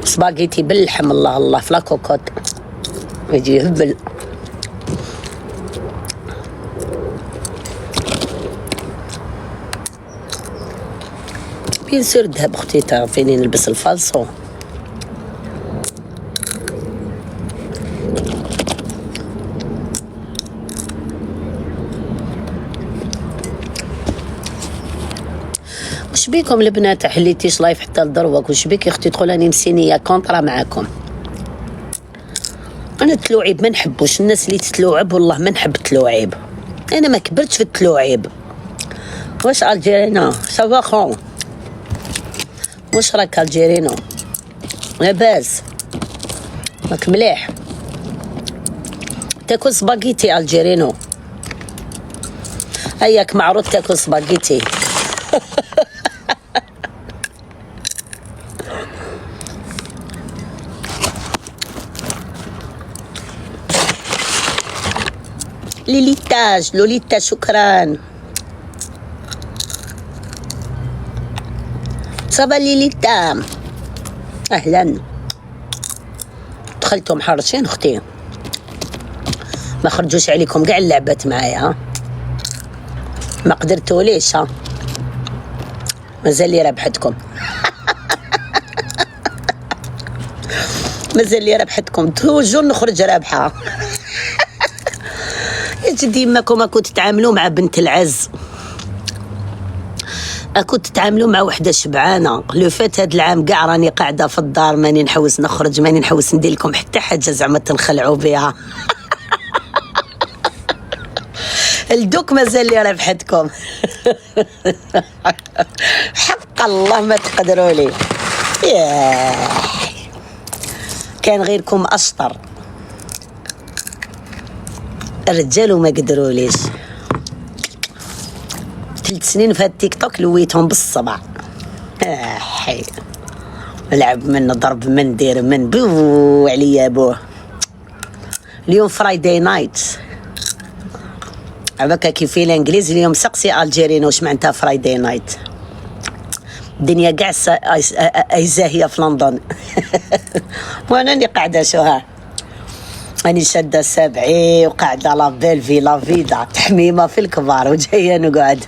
سباغيتي باللحم، الله الله في لاكوكوت يجي يهبل. بيان سور دهب اختي، تعرفيني نلبس الفالصو. وش بيكم البنات حليتيش لايف حتى لدروك؟ وش بيك يا اختي تقولاني مسينيه كونطرا معاكم؟ انا التلوعيب ما نحبوش، الناس اللي تتلوعب والله ما نحب التلوعيب، انا ما كبرتش في التلوعيب. واش الجيرينا سافا خون؟ واش راك الجيرينو؟ لاباس راك مليح؟ تاكل سباغيتي الجيرينو؟ هياك معروف تاكل سباغيتي. ليليتاج لوليتا شكرا. صبا ليليتا اهلا. دخلتوا محرشين اختي، ما خرجوش عليكم كاع اللعبات معايا ها، ما قدرتوا ليش ها، مازال لي ربحتكم. مازال لي ربحتكم، توجور نخرج رابحه. ديما كما كنت تتعاملوا مع بنت العز، كنت تتعاملوا مع وحده شبعانه. لو فات هاد العام كاع راني قاعده في الدار، ماني نحوس نخرج، ماني نحوس ندير لكم حتى حاجه زعما تنخلعوا بها. الدوك مازال لي ربحتكم. حق الله ما تقدروا لي، كان غيركم اشطر الرجال وما قدروا ليش. 3 سنين في التيك توك لويتهم بالصبع. حي لعب من ضرب من دير من بو عليا بوه. اليوم فرايداي نايت عباك كيف في الانجليزي. اليوم سقسي الجيرينا واش معناتها فرايداي نايت. الدنيا كاع اي زاهيه في لندن. وانا اللي قاعده شوها، راني شاده سبعي وقاعده لا بيل في لا فيدا، تحميمه في الكبار وجايه نقعد.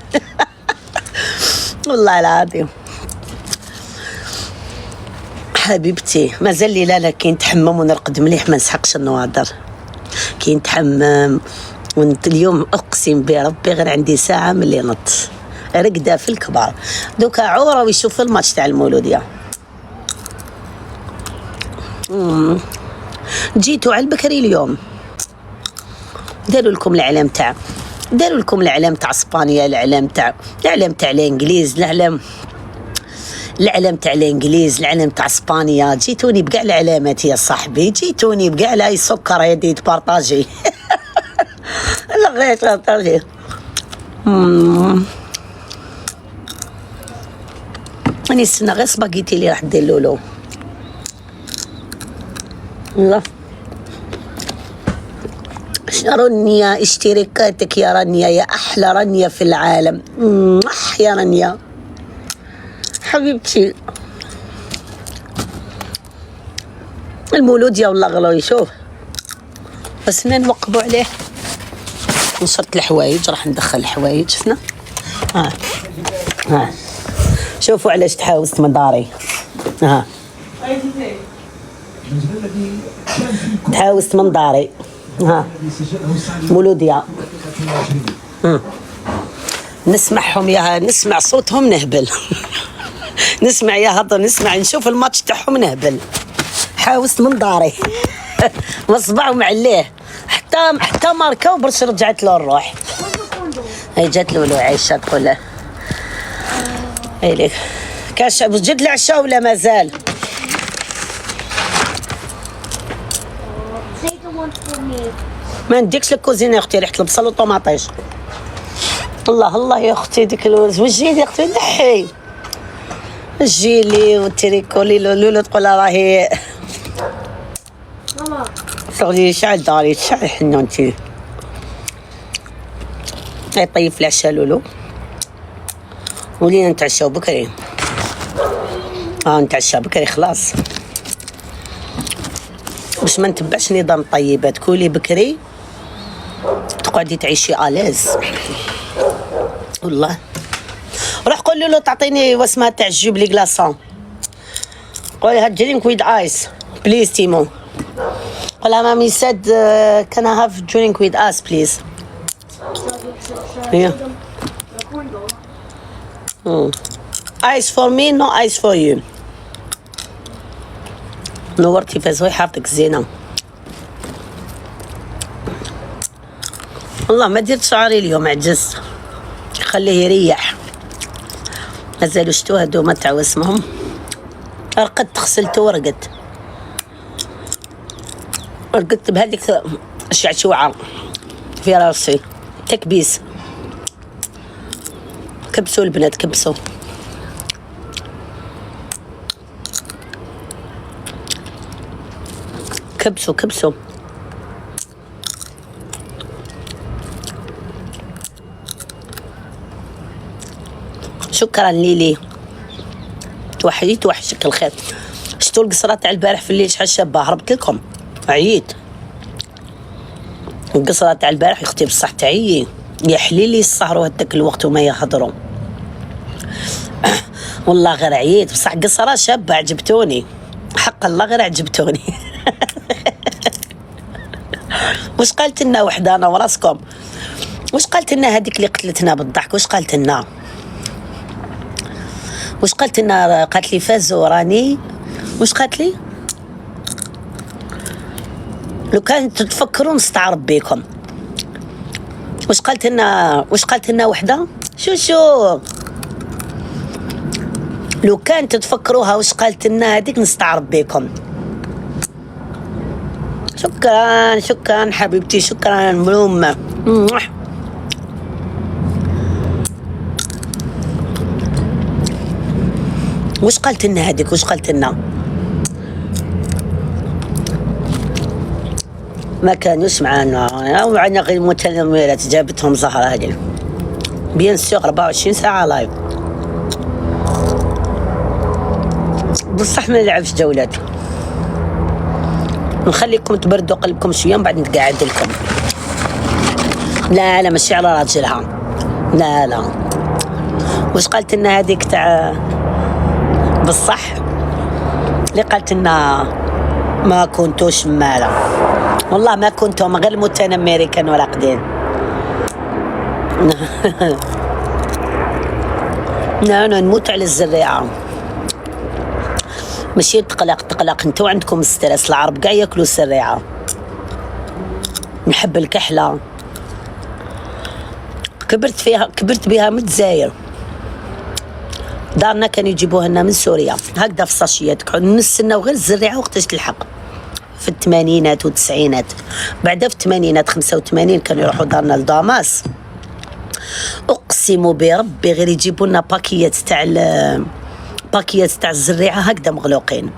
والله العظيم حبيبتي مازال لي لا كي نتحمم ونرقد مليح ما نسحقش النواظر. كي نتحمم اليوم اقسم بربي غير عندي ساعه ملي نط رقده في الكبار. دوكا عوره ويشوف الماتش تاع المولوديه. جيتوا على البكري اليوم، داروا لكم الاعلام تاع اسبانيا، الاعلام تاع الانجليز، الاعلام تاع الانجليز، الاعلام تاع اسبانيا. جيتوني بكاع العلامات يا صاحبي، جيتوني بكاع لاي سكر يدي تبارطاجي. لا غير تبارطاجي. راني نستنى غير سباغيتي اللي راح دير لولو. الله رانيا اشتراكاتك يا رانيا، يا احلى رانيا في العالم. يا رانيا حبيبتي. المولوديه والله غلو يشوف بس نوقبوا عليه. نشرت الحوايج، راح ندخل الحوايج. شفنا شوفوا علاش تحاوست من داري. تحاوست من داري. مولودية نسمعهم يا نسمع صوتهم نهبل. نسمع يا هضر، نسمع نشوف الماتش تاعهم نهبل. حاوست من داري. مصبع معليه حتى ماركا وبرش رجعت له الروح. هي جات له عايشه تقول له هي لك كاش جد العشاء ولا مازال؟ ما نديكش الكوزينه يا اختي، ريحه البصل والطوماطيش. الله يا اختي ديك الورز وجيلي يا اختي نحي الجيلي والتريكولي لولو تقول راهي ماما شغلي شعل داري شعل حنا انتي. هاي طيب في العشاء لولو ولينا نتعشاو بكري. نتعشى بكري خلاص. باش ما نتبعش نظام الطيبات. كولي بكري تقعدي تعيشي اليز والله. روح قولي له تعطيني واسمها تاع الجوب لي كلاصون. قولي هاد درينك ويز ايس بليز تيمو. قولها مامي ساد كان هاف درينك ويز ايس بليز. ايس فور مي نو ايس فور يو. نورتي فازوي حارتك زينه والله. ما درت شعري اليوم، عجزت. خليه يريح. مازالوا شتو هادو ما تعاو اسمهم. رقدت غسلته ورقدت بهذيك الشعشوعه في راسي. تكبيس. كبسوا البنات كبسوا. كبسوا شكرا ليلي. توحشك الخير. شتو القصرة تاع البارح في الليل شحال شابه. هربت لكم عييت. القصرة تاع البارح يا اختي بصح تعيي يا حليلي يسهروا هداك الوقت وما يهضروا والله غير عييت. بصح قصرة شابة عجبتوني حق الله غير عجبتوني واش قالت لنا وحده انا وراسكم؟ واش قالت لنا هذيك اللي قتلتنا بالضحك؟ واش قالت لنا؟ قالت لي فازو راني واش قالت لي؟ لو كان تفكروا نستعرب بكم. واش قالت لنا وحده؟ شو لو كان تتفكروها واش قالت لنا هذيك نستعرب بكم. شكرا حبيبتي. شكرا ملومه. واش قالت لنا هذيك؟ واش قالت لنا؟ ما كانوش معنا غير متنمرات. جابتهم زهره هذه بيان سور 24 ساعه لايف. بصح ما نلعبش جولات. نخليكم تبردوا قلبكم شويه من بعد نتقاعد لكم. لا ماشي على راجلها. لا واش قالت لنا هذيك تاع بالصح اللي قالت لنا ما كنتوش مالا؟ والله ما كنتم غير متنمرين ولا قدين نموت على الزريعه. ماشي تقلق انتو عندكم ستريس. العرب كاع ياكلوا السريعه. نحب الكحله كبرت بها من الجزائر. دارنا كانوا يجيبوها لنا من سوريا هكذا في الساشيات. نستناو غير الزريعه وقتاش تلحق في الثمانينات والتسعينات. بعدها في الثمانينات 85 كانوا يروحوا دارنا لداماس. اقسم بربي غير يجيبوا لنا باكيات تاع الزريعه هكذا مغلوقين.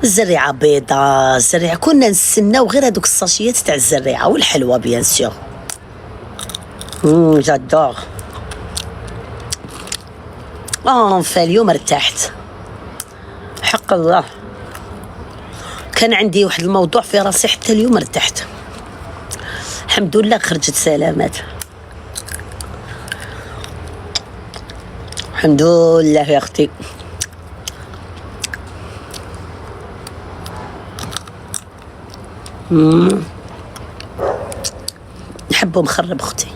الزريعه بيضاء الزريعه كنا نستناو غير هذوك الساشيات تاع الزريعه والحلوه بيان سور. جادور. فاليوم ارتحت حق الله. كان عندي واحد الموضوع في راسي حتى اليوم ارتحت الحمد لله. خرجت سلامات الحمد لله يا اختي. نحبه مخرب اختي.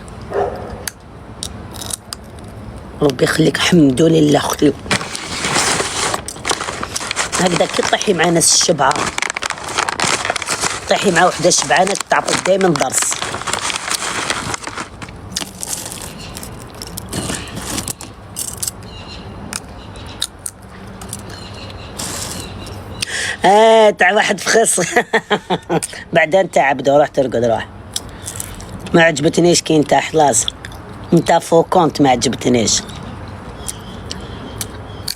ربي يخليك. الحمد لله اختي. هكذا كي طيحي مع ناس الشبعه طيحي مع وحده شبعانه تعطيك دائما درس. تاع واحد فخص بعدين انت عبده روح ترقد. روح ما عجبتنيش كي انت خلاص انت فوكونت. ما عجبتنيش.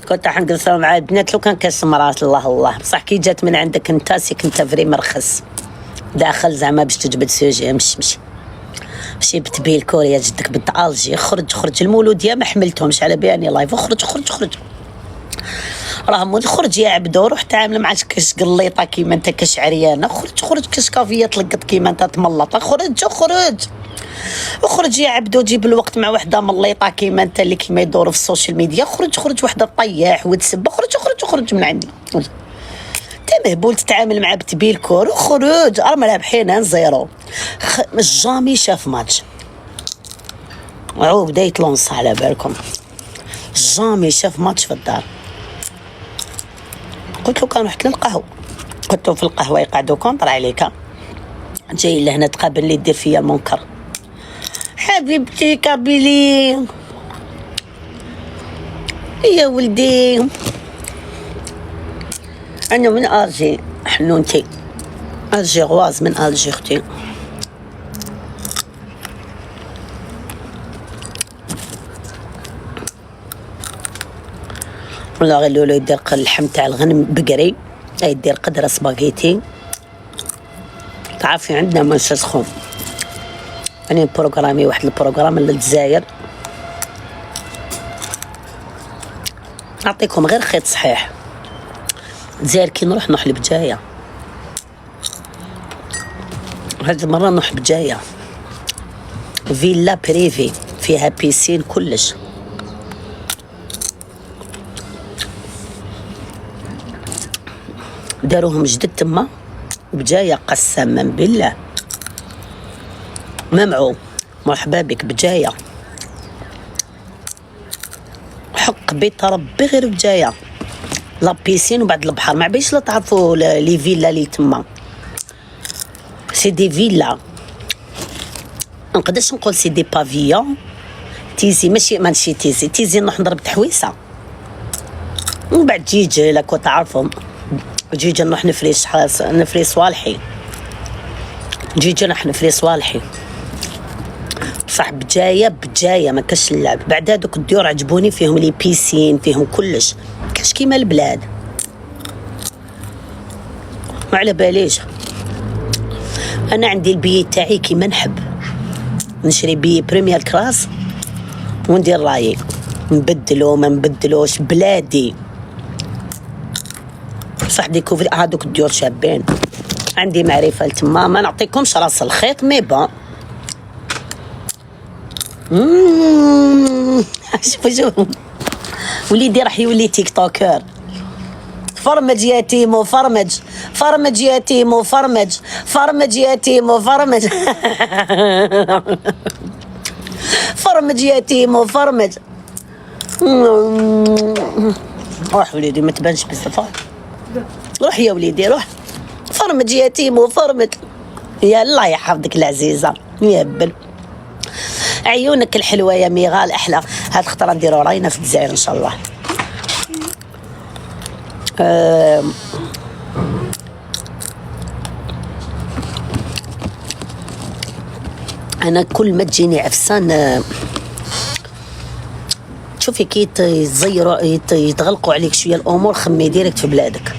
كنت راح نقصر مع البنات لو كان كاس مرات. الله بصح كي جات من عندك انت سيك انت فري مرخص داخل زعما باش تجبد سوجي. مشي بتبي الكوريا جدك بالطالجي. خرج المولوديه ما حملتهمش على بالي لايف. خرج راهم خرج يا عبدو، روح تعامل مع كاش قليطه كيما انت كاش عريانه. خرج كاش كافيه تلقط كيما انت تملطه. خرج يا عبدو، جيب الوقت مع وحده مليطه كيما انت اللي كيما يدوروا في السوشيال ميديا. خرج وحده طياح وتسب. خرج من عندي. انت مهبول تتعامل مع بتبيلكور. وخرج راهم رابحين 0. جامي شاف ماتش. بدا يتلونص على بالكم. جامي شاف ماتش في الدار. قلت له كان رحت للقهوه، قلت له في القهوه يقعدوا كونطر عليك، جاي لهنا تقابل لي دير فيا المنكر. حبيبتي كابيلي يا ولدي، انا من الجي حنونتي، الجي غواز من الجي اختي. ولا غير لولو يدير اللحم تاع الغنم بقري، يدير قدره سباغيتي. تعرفي عندنا ما نسخون، أنا بروغرامي واحد البروغرام للجزائر، نعطيكم غير خيط صحيح. الجزائر كي نروح نحلب جايه، هاد المره نحلب جايه فيلا بريفي فيها بيسين كلش. داروهم جدد تما بجايه، قسما بالله ممعو. مرحبا بك بجايه، حق بيت ربي غير بجايه. لا بيسين وبعد البحر، ما عبيش لا تعرفوا لي فيلا لي تما، سي دي فيلا. نقدرش نقول سي دي بافيون تيزي، ماشي تيزي نروح نضرب تحويسه. ومن بعد جيجي لك تعرفهم، جيجي نروح نفري صوالحي، جيجي نروح نفري صوالحي. صح بجايه ما كاش اللعب. بعد هذوك الديور عجبوني، فيهم لي بيسين، فيهم كلش، كاش كيما البلاد. ما على باليش انا عندي البي تاعي كيما نحب، نشري بي بريمير كلاس وندير رايي، نبدلو ما نبدلوش بلادي. صح ديكوفري هذوك الديور شابين، عندي معرفه تما، ما نعطيكمش راس الخيط مي بون. شوف وليدي راح يولي تيك توكر. فرمج يا تيمو فرمج، فرمج يا تيمو فرمج، فرمج يا تيمو فرمج. فرمج يا تيمو فرمج. روح وليدي ما تبانش بصفا، روح يا وليدي روح. فرمج يا تيمو فرمج. يا الله يحفظك العزيزه يا بل عيونك الحلوه يا ميغال احلى. هاد خطره نديرو راينا في الجزائر ان شاء الله. انا كل ما تجيني عفسان، شوفي كي يزيروا يتغلقوا عليك شويه الامور، خمي ديريكت في بلادك،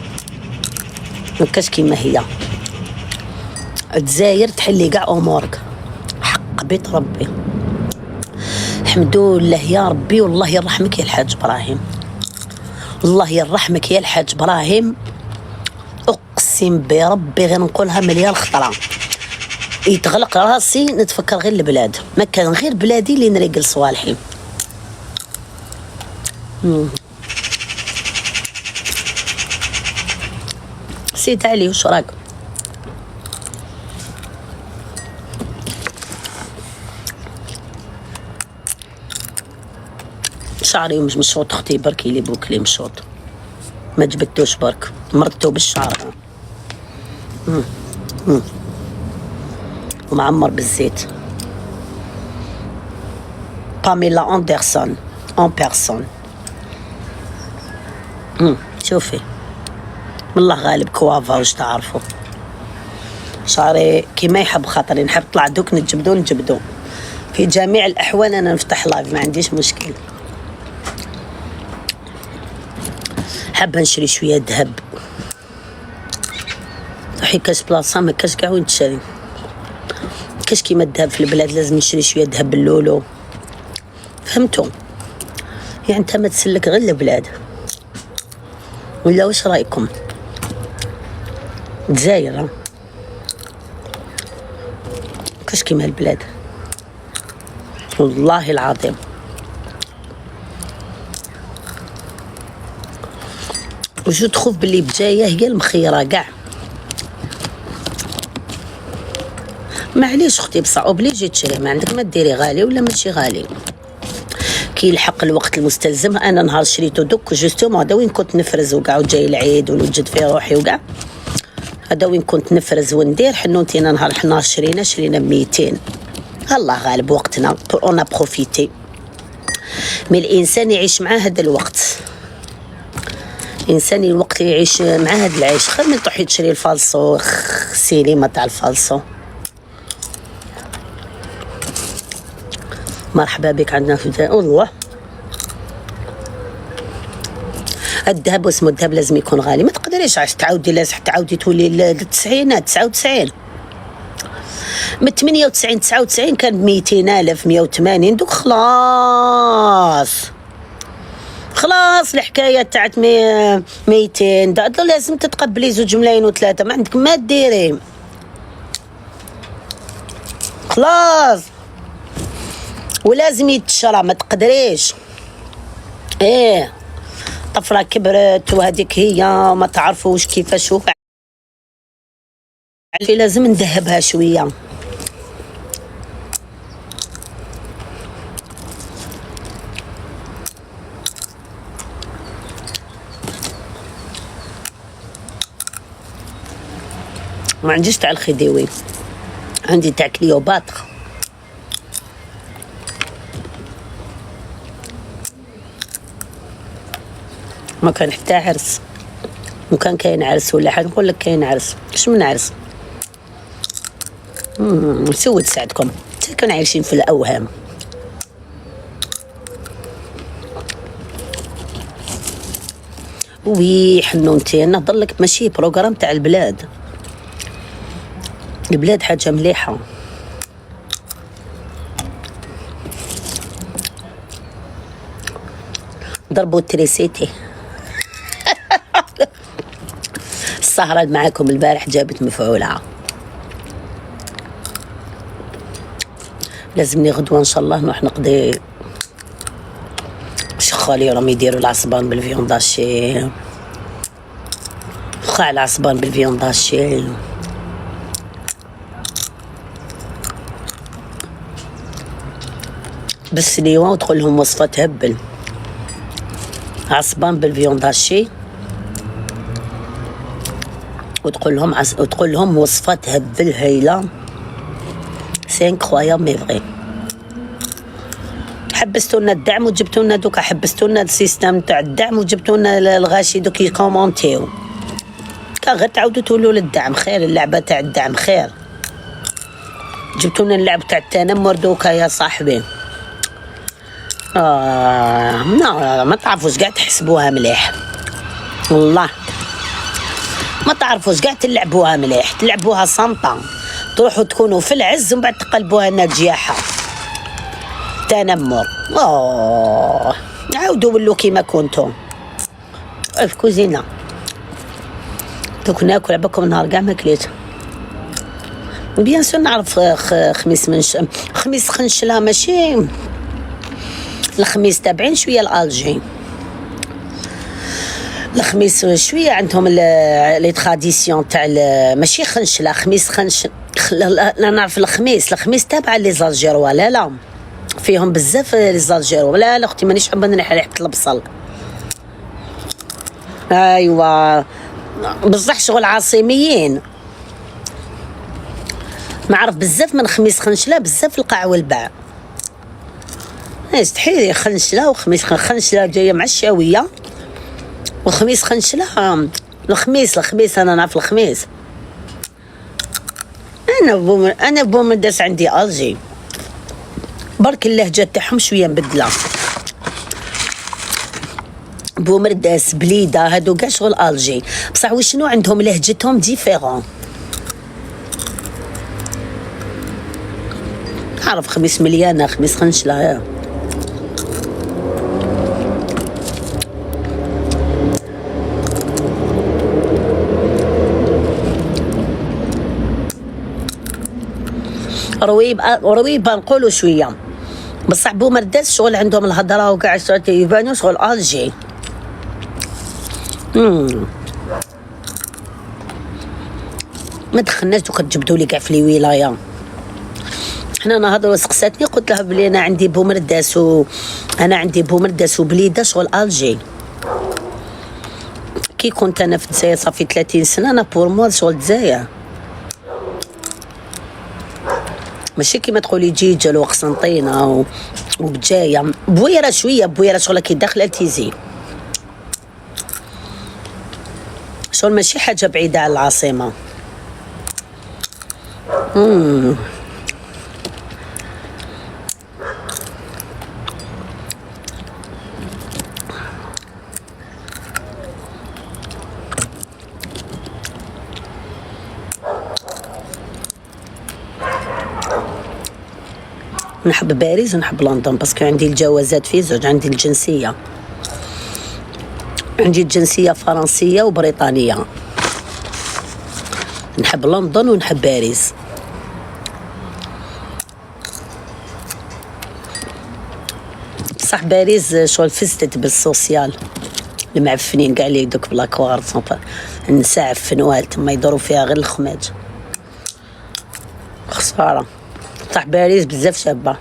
مكاش كيما هي الجزائر تحلي كاع امورك. حق بيت ربي، الحمد لله يا ربي. والله يرحمك يا الحاج ابراهيم، الله يرحمك يا الحاج ابراهيم. اقسم بربي غير نقولها مليار خطره، يتغلق راسي نتفكر غير البلاد، ما كان غير بلادي اللي نريقل صوالحي. سيت علي وش راك؟ شعري مش مشوط اختي، بركي لي بوكلي مشوط، ما جبتوش برك، مرتو بالشعر ومعمر بالزيت. باميلا أندرسون اون بيرسون. شوفي والله غالب كوافا واش تعرفوا، شعري كيما يحب خاطري، نحب طلع دوك نجبدو في جميع الاحوال. انا نفتح لايف ما عنديش مشكل. حابه نشري شويه ذهب، روحي كاش بلاصه ما كاش كاع وين تشري، كاش كيما الذهب في البلاد، لازم نشري شويه ذهب باللولو، فهمتوا؟ يعني انت ما تسلك غير البلاد. ولا واش رايكم؟ الجزائر كاش كيما البلاد والله العظيم. وجو تخوف باللي بجايه هي المخيره كاع. معليش اختي بصح اوبليجي تشري، ما عندك ما ديري غالي ولا ماشي غالي. كي يلحق الوقت المستلزم. انا نهار شريتو دوك جوستومون هذا وين كنت نفرز وكاع، وجاي العيد ونوجد في روحي وكاع، هذا وين كنت نفرز وندير. حنوتينا نهار حنا شرينا 200. الله غالب وقتنا اون بروفيتي. مي الانسان يعيش مع هذا الوقت، الانسان الوقت يعيش مع هذا العيش خير من تروحي تشري الفالصو سينما تاع الفالصو. مرحبا بك عندنا في والله. الذهب واسمو الذهب لازم يكون غالي، ما تقدريش عاش تعاودي لازم تعاودي تولي للتسعينات 99. من 98 99 كان ب 200,000 180. دوك خلاص الحكايه تاعت 200 لازم تتقبلي 2 ملايين و3 ما عندك ما ديري خلاص. ولازم يتشرى ما تقدريش. طفرة كبرت وهذيك هي ما تعرفوش كيفاش لازم نذهبها شويه. ما عنديش تاع الخديوي، عندي تاع كليوباترا. ما كان حتى عرس، وكان كاين عرس ولا حاجه نقول لك كاين عرس. اش من عرس؟ سود ساعدكم كانوا عايشين في الاوهام. وي حنونتي نهضر لك ماشي بروغرام تاع البلاد حاجه مليحه. ضربوا التريسيتي. السهرة معاكم البارح جابت مفعولها. لازمني غدوة ان شاء الله نروح نقضي خالي راهم يديروا العصبان بالفيونداشي. خا العصبان بالفيونداشي بالسليوة وتدخل لهم وصفة تهبل. عصبان بالفيونداشي وتقول لهم وصفة تهبل هايلة. سي انكرويابل مي فغي. حبستوا لنا الدعم وجبتوا لنا دوكا، حبستوا لنا السيستم تاع الدعم وجبتوا لنا الغاشي دوك يكومونتيو. كان غير تعاودوا تولوا للدعم خير، اللعبه تاع الدعم خير. جبتوا لنا اللعب تاع التنمر دوكا يا صاحبي. ما تعرفوش كاع تحسبوها مليح والله، ما تعرفوش كاع تلعبوها مليح، تلعبوها صمطه، تروحوا تكونوا في العز ومن بعد تقلبوها نرجيحه تنمر. عاودوا ولوا كيما كنتم في كوزينه. دوك ناكل عباكم نهار كاع ما كليت. بيان سور نعرف خميس خنشله ماشي الخميس تابعين شويه الالجي. الخميس شويه عندهم لي تراديسيون تاع ماشي خنشله خميس لا نعرف الخميس تابع لي زالجيروا. لا فيهم بزاف لي زالجيروا. لا اختي مانيش حابه نريح ريحه البصل. ايوا بصح شغل عاصميين. نعرف بزاف من خميس خنشله بزاف القاع والباع. استحيلي خنشله وخميس خنشله جايه مع الشاويه، وخميس خنشله الخميس انا نعرف الخميس. انا بومرداس عندي الجي برك اللهجه تاعهم شويه مبدله. بومرداس بليده هادو كاع شغل الجي، بصح وشنو عندهم لهجتهم ديفيرون. عارف خميس مليانه خميس خنشله. رويبه نقولوا شويه، بصح بومرداس شغل عندهم الهضره وكاع يبانوا شغل الجي. ما دخلناش دوكا تجبدوا لي كاع في لي ولايه. حنا نهضروا، سقساتني قلت لها بلي انا عندي بومرداس وبليده شغل الجي. كي كنت انا في الجزائر صافي 30 سنه، انا بور موا شغل الجزائر ماشي كيما تقولي جيجل وقسنطينه وبجايه. بويره شويه، بويره شغل كي داخله لتيزي شغل ماشي حاجه بعيده على العاصمه. نحب باريس ونحب لندن باسكو عندي الجوازات في زوج. عندي الجنسية فرنسية وبريطانية. نحب لندن ونحب باريس. بصح باريس شغل فزتت بالسوسيال، المعفنين كاع اللي دوك بلاكوار النساء عفنوها تما يدوروا فيها غير الخماج. خسارة. بصح باريس بزاف شابة.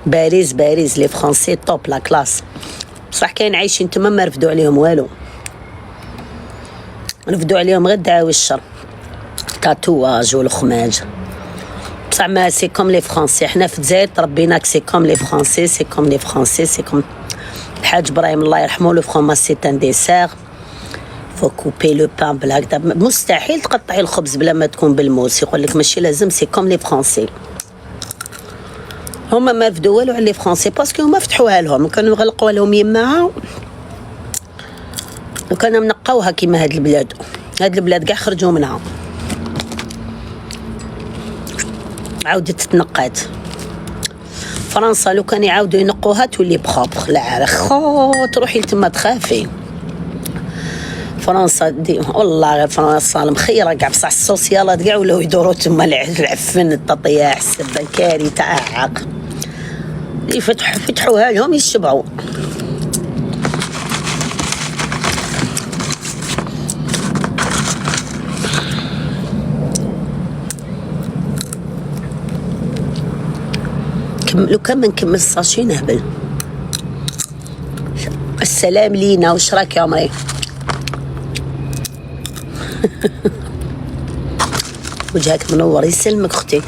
باريس لي فرونسي توب لا كلاس. بصح كاين عايشين تما ما رفدوا عليهم والو، رفدوا عليهم غير دعاوي الشر، تاتواج والخماج. بصح ما سي كوم لي فرونسي. حنا في الجزائر تربيناك سي كوم لي فرونسي، سي كوم الحاج ابراهيم الله يرحمه. لو فروماج سي ان ديسير، فو كوبي لو بان بالهكذا. مستحيل تقطعي الخبز بلا ما تكون بالموس. يقول لك ماشي لازم سي كوم لي فرونسي. هما ما رفدوا والو على لي فرونسي باسكو هما فتحوها لهم، كانوا يغلقوا لهم يماها وكانوا منقوها كيما هاد البلاد كاع خرجوا منها، عاودت تنقات. فرنسا لو كان يعاودوا ينقوها تولي بخوبخ. لا تروحي لتما تخافي. فرنسا دي والله غير فرنسا المخيره كاع. بصح السوسيالات كاع ولاو يدوروا تما العفن التطياح السبه كارثه اعاق. فتحوها لهم يشبعوا. لو كان ما نكمل الساشي نهبل. السلام لينا، واش راك يا عمري؟ وجهك منور، يسلمك اختي.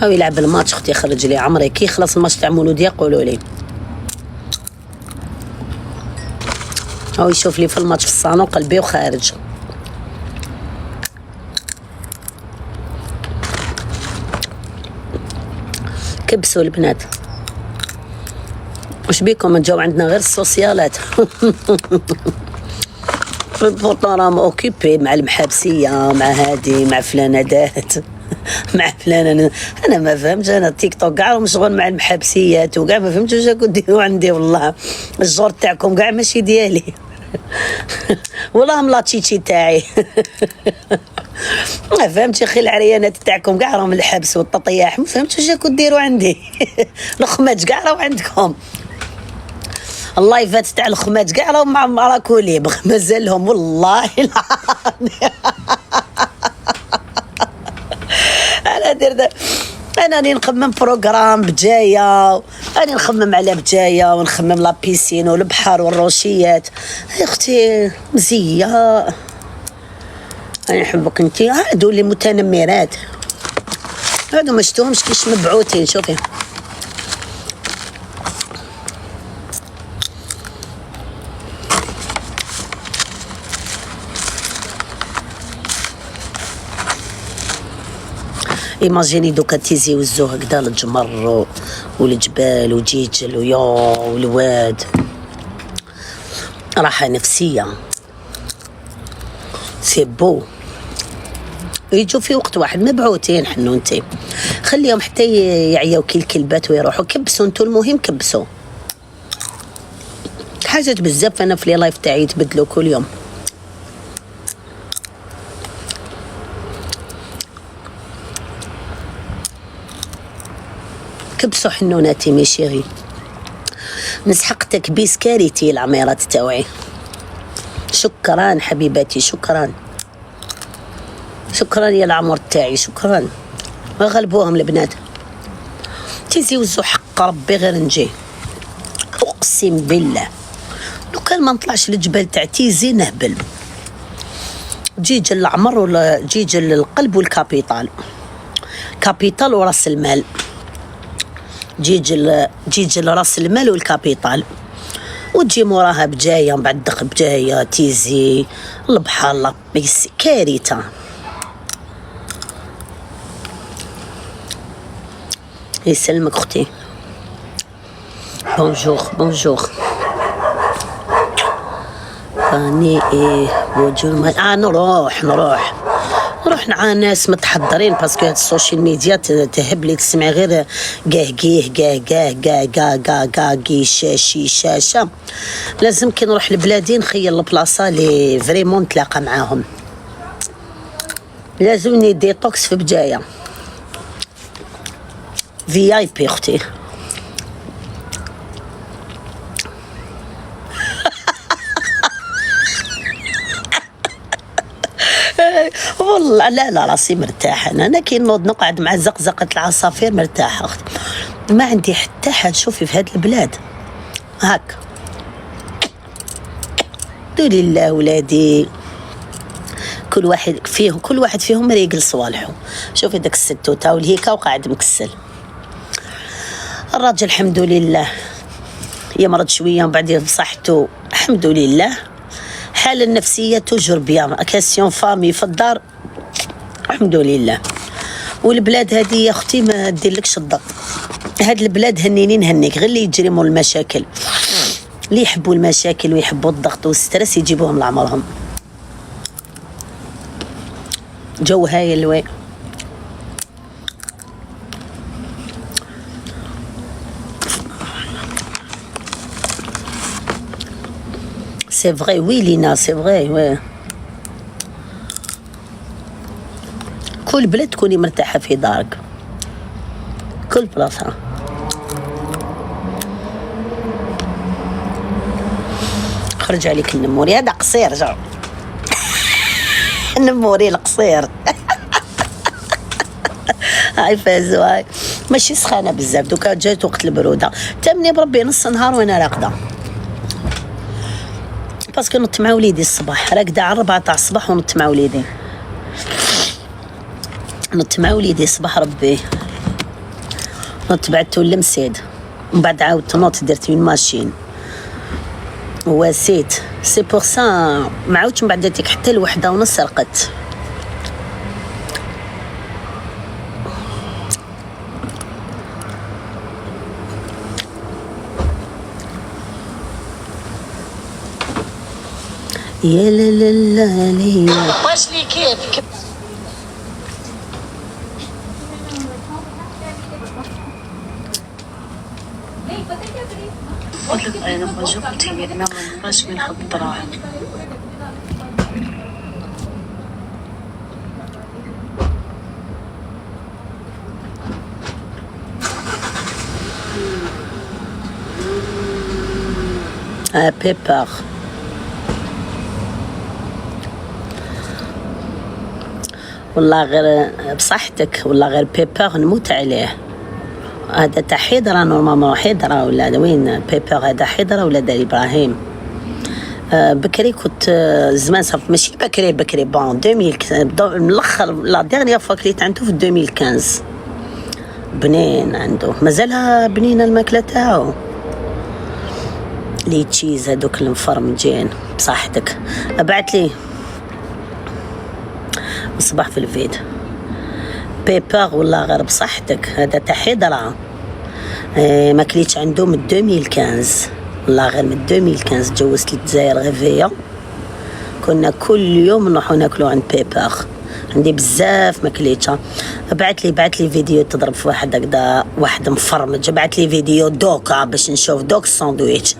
هاو يلعب الماتش اختي، خرج لي عمري. كي يخلص الماتش تاع مولوديه قولوا لي. هاو يشوف لي في الماتش في الصالون قلبي وخارج. كبسوا البنات. واش بيكم نجاو عندنا غير السوسيالات. البطل راهم اوكيبي مع المحابسيه، مع هادي، مع فلانادات. مع فلان. انا ما فهمتش. انا تيك توك كاع مشغول مع المحابسيات وكاع ما فهمتش واش راكم ديروا عندي. والله الجور تاعكم كاع ماشي ديالي. والله ملاتشيتشي تاعي. ما فهمتش اخي. العريانات تاعكم كاع راهم الحبس والتطياح. ما فهمتش واش راكم ديروا عندي. الخماج كاع راهو عندكم. اللايفات تاع الخماج كاع راهم مع راكولي مازالهم والله العظيم. انا راني نخمم بروغرام بجايه، راني نخمم على بجايه ونخمم لا بيسين والبحر والروشيات. يا اختي مزيه، انا نحبك انتي. هادو اللي متنمرات هادو ما شفتوهمش كيش مبعوثين. شوفي ايماجيني دوكا تيزي وزو هكذا الجمر والجبال وجيجل ويا والواد. راحة نفسية. سي بو. يجوا في وقت واحد مبعوثين حنونتي. خليهم حتى يعياو كي الكلبات ويروحوا. كبسوا انتو، المهم كبسوا. حاجات بزاف انا في لي لايف تاعي يتبدلوا كل يوم. كبسوا حنوناتي مي شيري، نسحق تكبيس كارثي العميرات تاوعي. شكرا حبيباتي، شكرا شكرا يا العمر تاعي، شكرا. غلبوهم البنات، تيزي وزو حق ربي غير نجي، اقسم بالله لو كان ما نطلعش للجبال تاع تيزي نهبل. جيج العمر ولا جيج القلب والكابيتال، كابيتال وراس المال، جيج راس المال والكابيتال، وتجي موراها بجايه من بعد دق بجايه تيزي البحر الله كارثه. يسلمك اختي. بونجور بونجور راني بوجور. نروح مع ناس متحضرين، باسكو هاد السوشيال ميديا تهب لي تسمع غير قاه شاشي شاشه. لازم كي نروح لبلادي نخيل البلاصه لي فريمون نتلاقى معاهم. لازمني ديتوكس في بجايه في اي بي اختي. والله لا راسي مرتاحه. انا كي نوض نقعد مع زقزقه العصافير مرتاحه اختي، ما عندي حتى حد. شوفي في هاد البلاد هاك دولي الله ولادي، كل واحد فيهم ريقل صوالحه. شوفي داك الستوته والهيكا وقاعد مكسل. الراجل الحمد لله يمرض شويه ومن بعد بصحته الحمد لله. حالة النفسية توجور بيان، كاسيون فامي في الدار الحمد لله. والبلاد هذه يا اختي ما ديرلكش الضغط، هاد البلاد هنيني نهنيك، غير اللي يجرموا المشاكل، اللي يحبوا المشاكل ويحبوا الضغط والستريس يجيبوهم لعمرهم. جو هايل وي. سي فغي وي لينا، سي فغي وي. كل بلاد تكوني مرتاحة في دارك، كل بلاصة. خرج عليك النموري هذا قصير جا النموري القصير. هاي فازو هاي ماشي سخانة بزاف، دوكا جات وقت البرودة تمني بربي نص نهار وانا راقدة، باسكو نط مع وليدي الصباح، راقدة على 4 تاع الصباح ونط مع وليدي، نط مع وليدي صباح ربي. نط بعدتو لمسيد ومن بعد عاودت نوط درت من ماشين واسيت. سي بور سا ما عاودتش من بعد درتك حتى ل1:30 رقدت. يا لا لا لا لا واش لي كيف قلت انا بجوبتي انا باش من خطرها. بيبر والله غير بصحتك، والله غير بيبر نموت عليه. هذا تاع حيدرة نورمالمون، حيدرة ولا وين بيبر؟ هذا حيدرة ولا دار ابراهيم؟ بكري كنت زمان صافي ماشي بكري بون 2000 من الاخر لا ديرنيير فوا كليت عنده في 2015. بنين عنده مازالها بنينه الماكله تاعو. لي تشيز هذوك المفرمجين بصحتك. بعت لي الصباح في الفيديو بيبر والله غير بصحتك. هذا تاع حيدرة ما كليتش عنده من 2015 والله غير من 2015. تجوزت للجزائر غيفية، كنا كل يوم نروحو ناكلو عند بيبر. عندي بزاف ما كليتها. بعت لي فيديو تضرب في واحد هكذا واحد مفرمج، بعت لي فيديو دوكا باش نشوف دوك الساندويتش.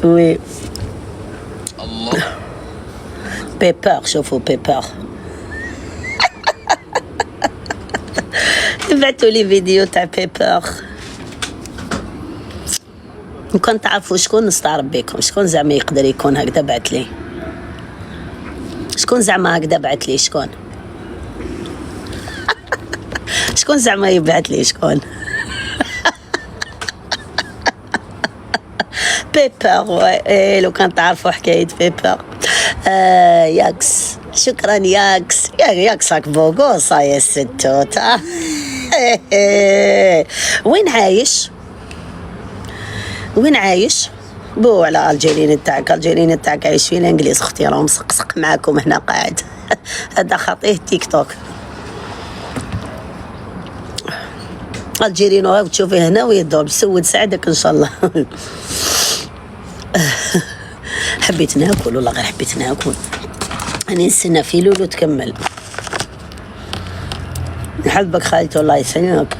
وي بيبر، شوفوا بيبر. بعتوا لي فيديو تاع بيبر. وكان تعرفوا شكون نستعرب بكم، شكون زعما يقدر يكون هكذا بعت لي، شكون زعما هكذا بعت لي، شكون شكون زعما يبعت لي، شكون؟ بيبر. إيه لو كان تعرفوا حكاية بيبر. ياكس، شكرا ياكس. ياكس راك بوغوصة يا ستوتا. وين عايش؟ وين عايش؟ بو على الجيرين تاعك، الجيرين تاعك عايش في الانجليز اختي، راه مسقسق معاكم هنا قاعد. هذا خطيه تيك توك. الجيرين هاك تشوفيه هنا ويدور بسود سعدك ان شاء الله. حبيت ناكل والله، غير حبيت ناكل. انا نستنى في لولو تكمل. نحبك خالتي الله يسلمك.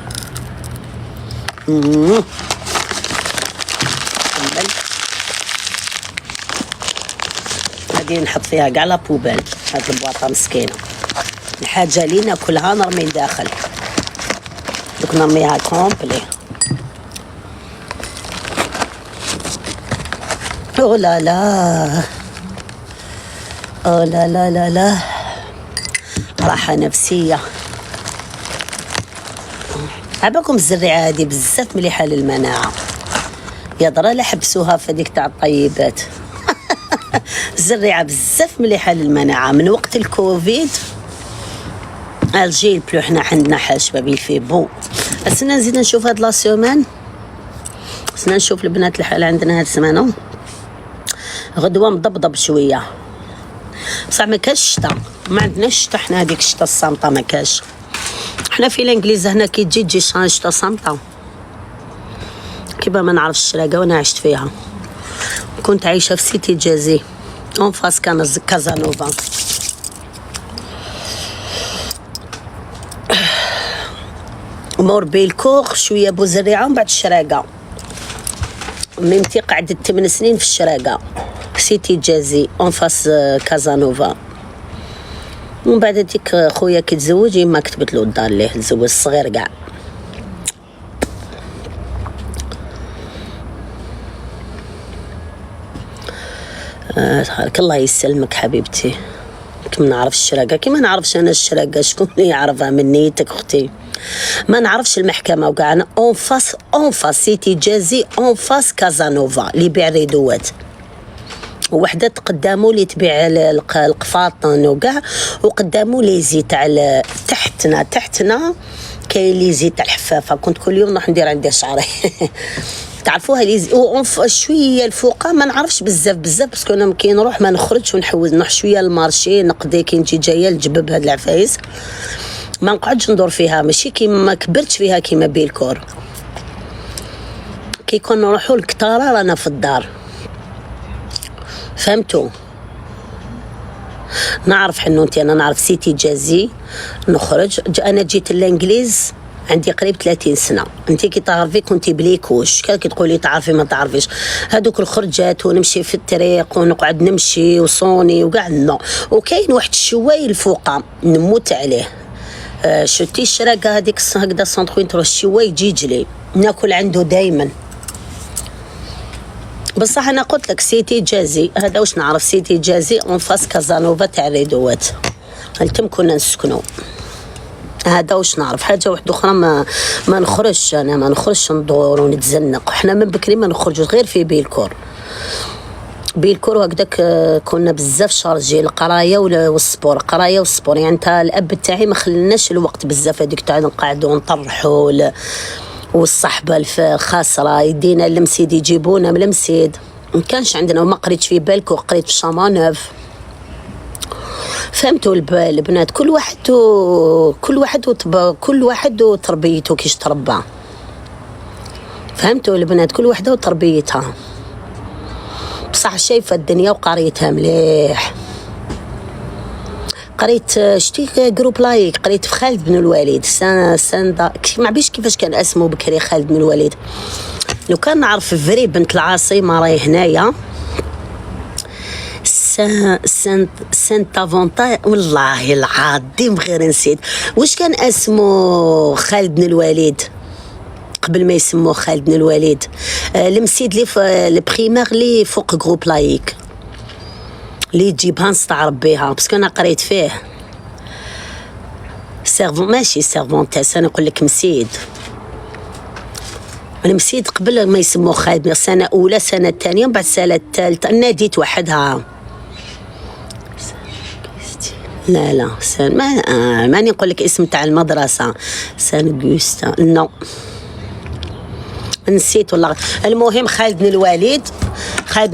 كمل. غادي نحط فيها كاع لا بوبال، هاد البواطه مسكينه. الحاجه لي ناكلها نرمي داخل، دوك نرميها كومبلي. او لا لا، او لا لا لا لا، راحه نفسيه. عباكم الزريعه هادي بزاف مليحه للمناعه، يا درا لا حبسوها في هذيك تاع الطيبات. الزريعه بزاف مليحه للمناعه من وقت الكوفيد. الجيل بلو حنا عندنا حال شبابي في بون. السنه نزيد نشوف هاد لا سيمان، سنه نشوف البنات الحال عندنا هاد السمانه غدوه مضبضب شويه، بصح ما كاش الشتا، ما عندناش الشتا حنا، هذيك الشتا الصامته ما كاش. حنا في الانجليز هنا كي تجي شتا صامته. كيما ما نعرفش الشراقه وانا عشت فيها، كنت عايشه في سيتي جازي اون فاس كازانوفا. مور بيلكور شويه بوزريعه ومن بعد الشراقه. ميمتي قعدت 8 سنين في الشراقه سيتي جازي اون فاس كازانوفا. ومن بعد ديك خويا كي تزوج يما كتبت له الدار ليه تزوج الصغير كاع. الله يسلمك حبيبتي. كيما نعرف الشراقه، كيما نعرفش انا الشراقه، شكون اللي يعرفها من نيتك اختي؟ ما نعرفش المحكمه وكاع. انا اون فاس سيتي جازي اون فاس كازانوفا اللي يبيع ريدوات، وحده قدامو اللي تبيع القفاطن وكاع، وقدامو لي زيت على تحتنا كاين لي زيت تاع الحفافه. كنت كل يوم نروح ندير عندي شعري. تعرفوها لي شويه الفوقه ما نعرفش بزاف باسكو انا كي نروح ما نخرجش ونحوز، نروح شويه المارشي نقضي كي نجي جايه لجبب هاد العفايس، ما نقعدش ندور فيها. ماشي كيما كبرتش فيها كيما بيلكور، كي كنا نروحوا للكتاره رانا في الدار، فهمتوا؟ نعرف حنوتي، انا نعرف سيتي جازي نخرج. انا جيت الانجليز عندي قريب 30 سنه. انت كي تعرفي كنتي بليكوش، كي تقولي تعرفي ما تعرفيش هذوك الخرجات، ونمشي في الطريق ونقعد نمشي وصوني وكاع لنا. وكاين واحد الشواي الفوقه نموت عليه، شتي الشراقه هذيك هكذا سانطوين تروح الشواي جيجلي ناكل عنده دائما. بصح انا قلت لك سيتي جازي هذا واش نعرف، سيتي جازي اون فاس كازانوفا تاع ريدوات، تم كنا نسكنوا. هذا واش نعرف. حاجه واحده اخرى ما نخرجش، انا ما نخرجش ندور ونتزنق. حنا من بكري ما نخرجوش غير في بيلكور وهكذاك. كنا بزاف شارجي القرايه والسبور، قرايه والسبور. يعني انت الاب تاعي ما خلناش الوقت بزاف هذيك تاع نقعدوا ونطرحوا والصحبه الخاسره يدينا المسيد يجيبونا من المسيد. ما كانش عندنا، وما قريتش في بالكو، قريت في شامانوف. فهمتوا البنات؟ كل واحد وتربيته كيش تربى. فهمتوا البنات؟ كل واحده وتربيتها. بصح شايفه الدنيا وقريتها مليح. قريت شتي جروب لايك، قريت في خالد بن الوليد ساندا ما عرفتش كيفاش كان اسمه بكري خالد بن الوليد. لو كان نعرف فري بنت العاصمه راهي هنايا سانت افونتا والله العظيم غير نسيت واش كان اسمه خالد بن الوليد قبل ما يسموه خالد بن الوليد. المسيد لي في البريمير لي فوق جروب لايك لي تجيبها نستعرب بها باسكو انا قريت فيه سيرفون ماشي سيرفونتاس. انا نقول لك مسيد، انا مسيد قبل ما يسموه خالد، سنه اولى سنه ثانيه بعد السنه الثالثه ناديت وحدها. لا ماني نقول لك اسم تاع المدرسه سان غوستا نو نسيت والله. المهم خالد بن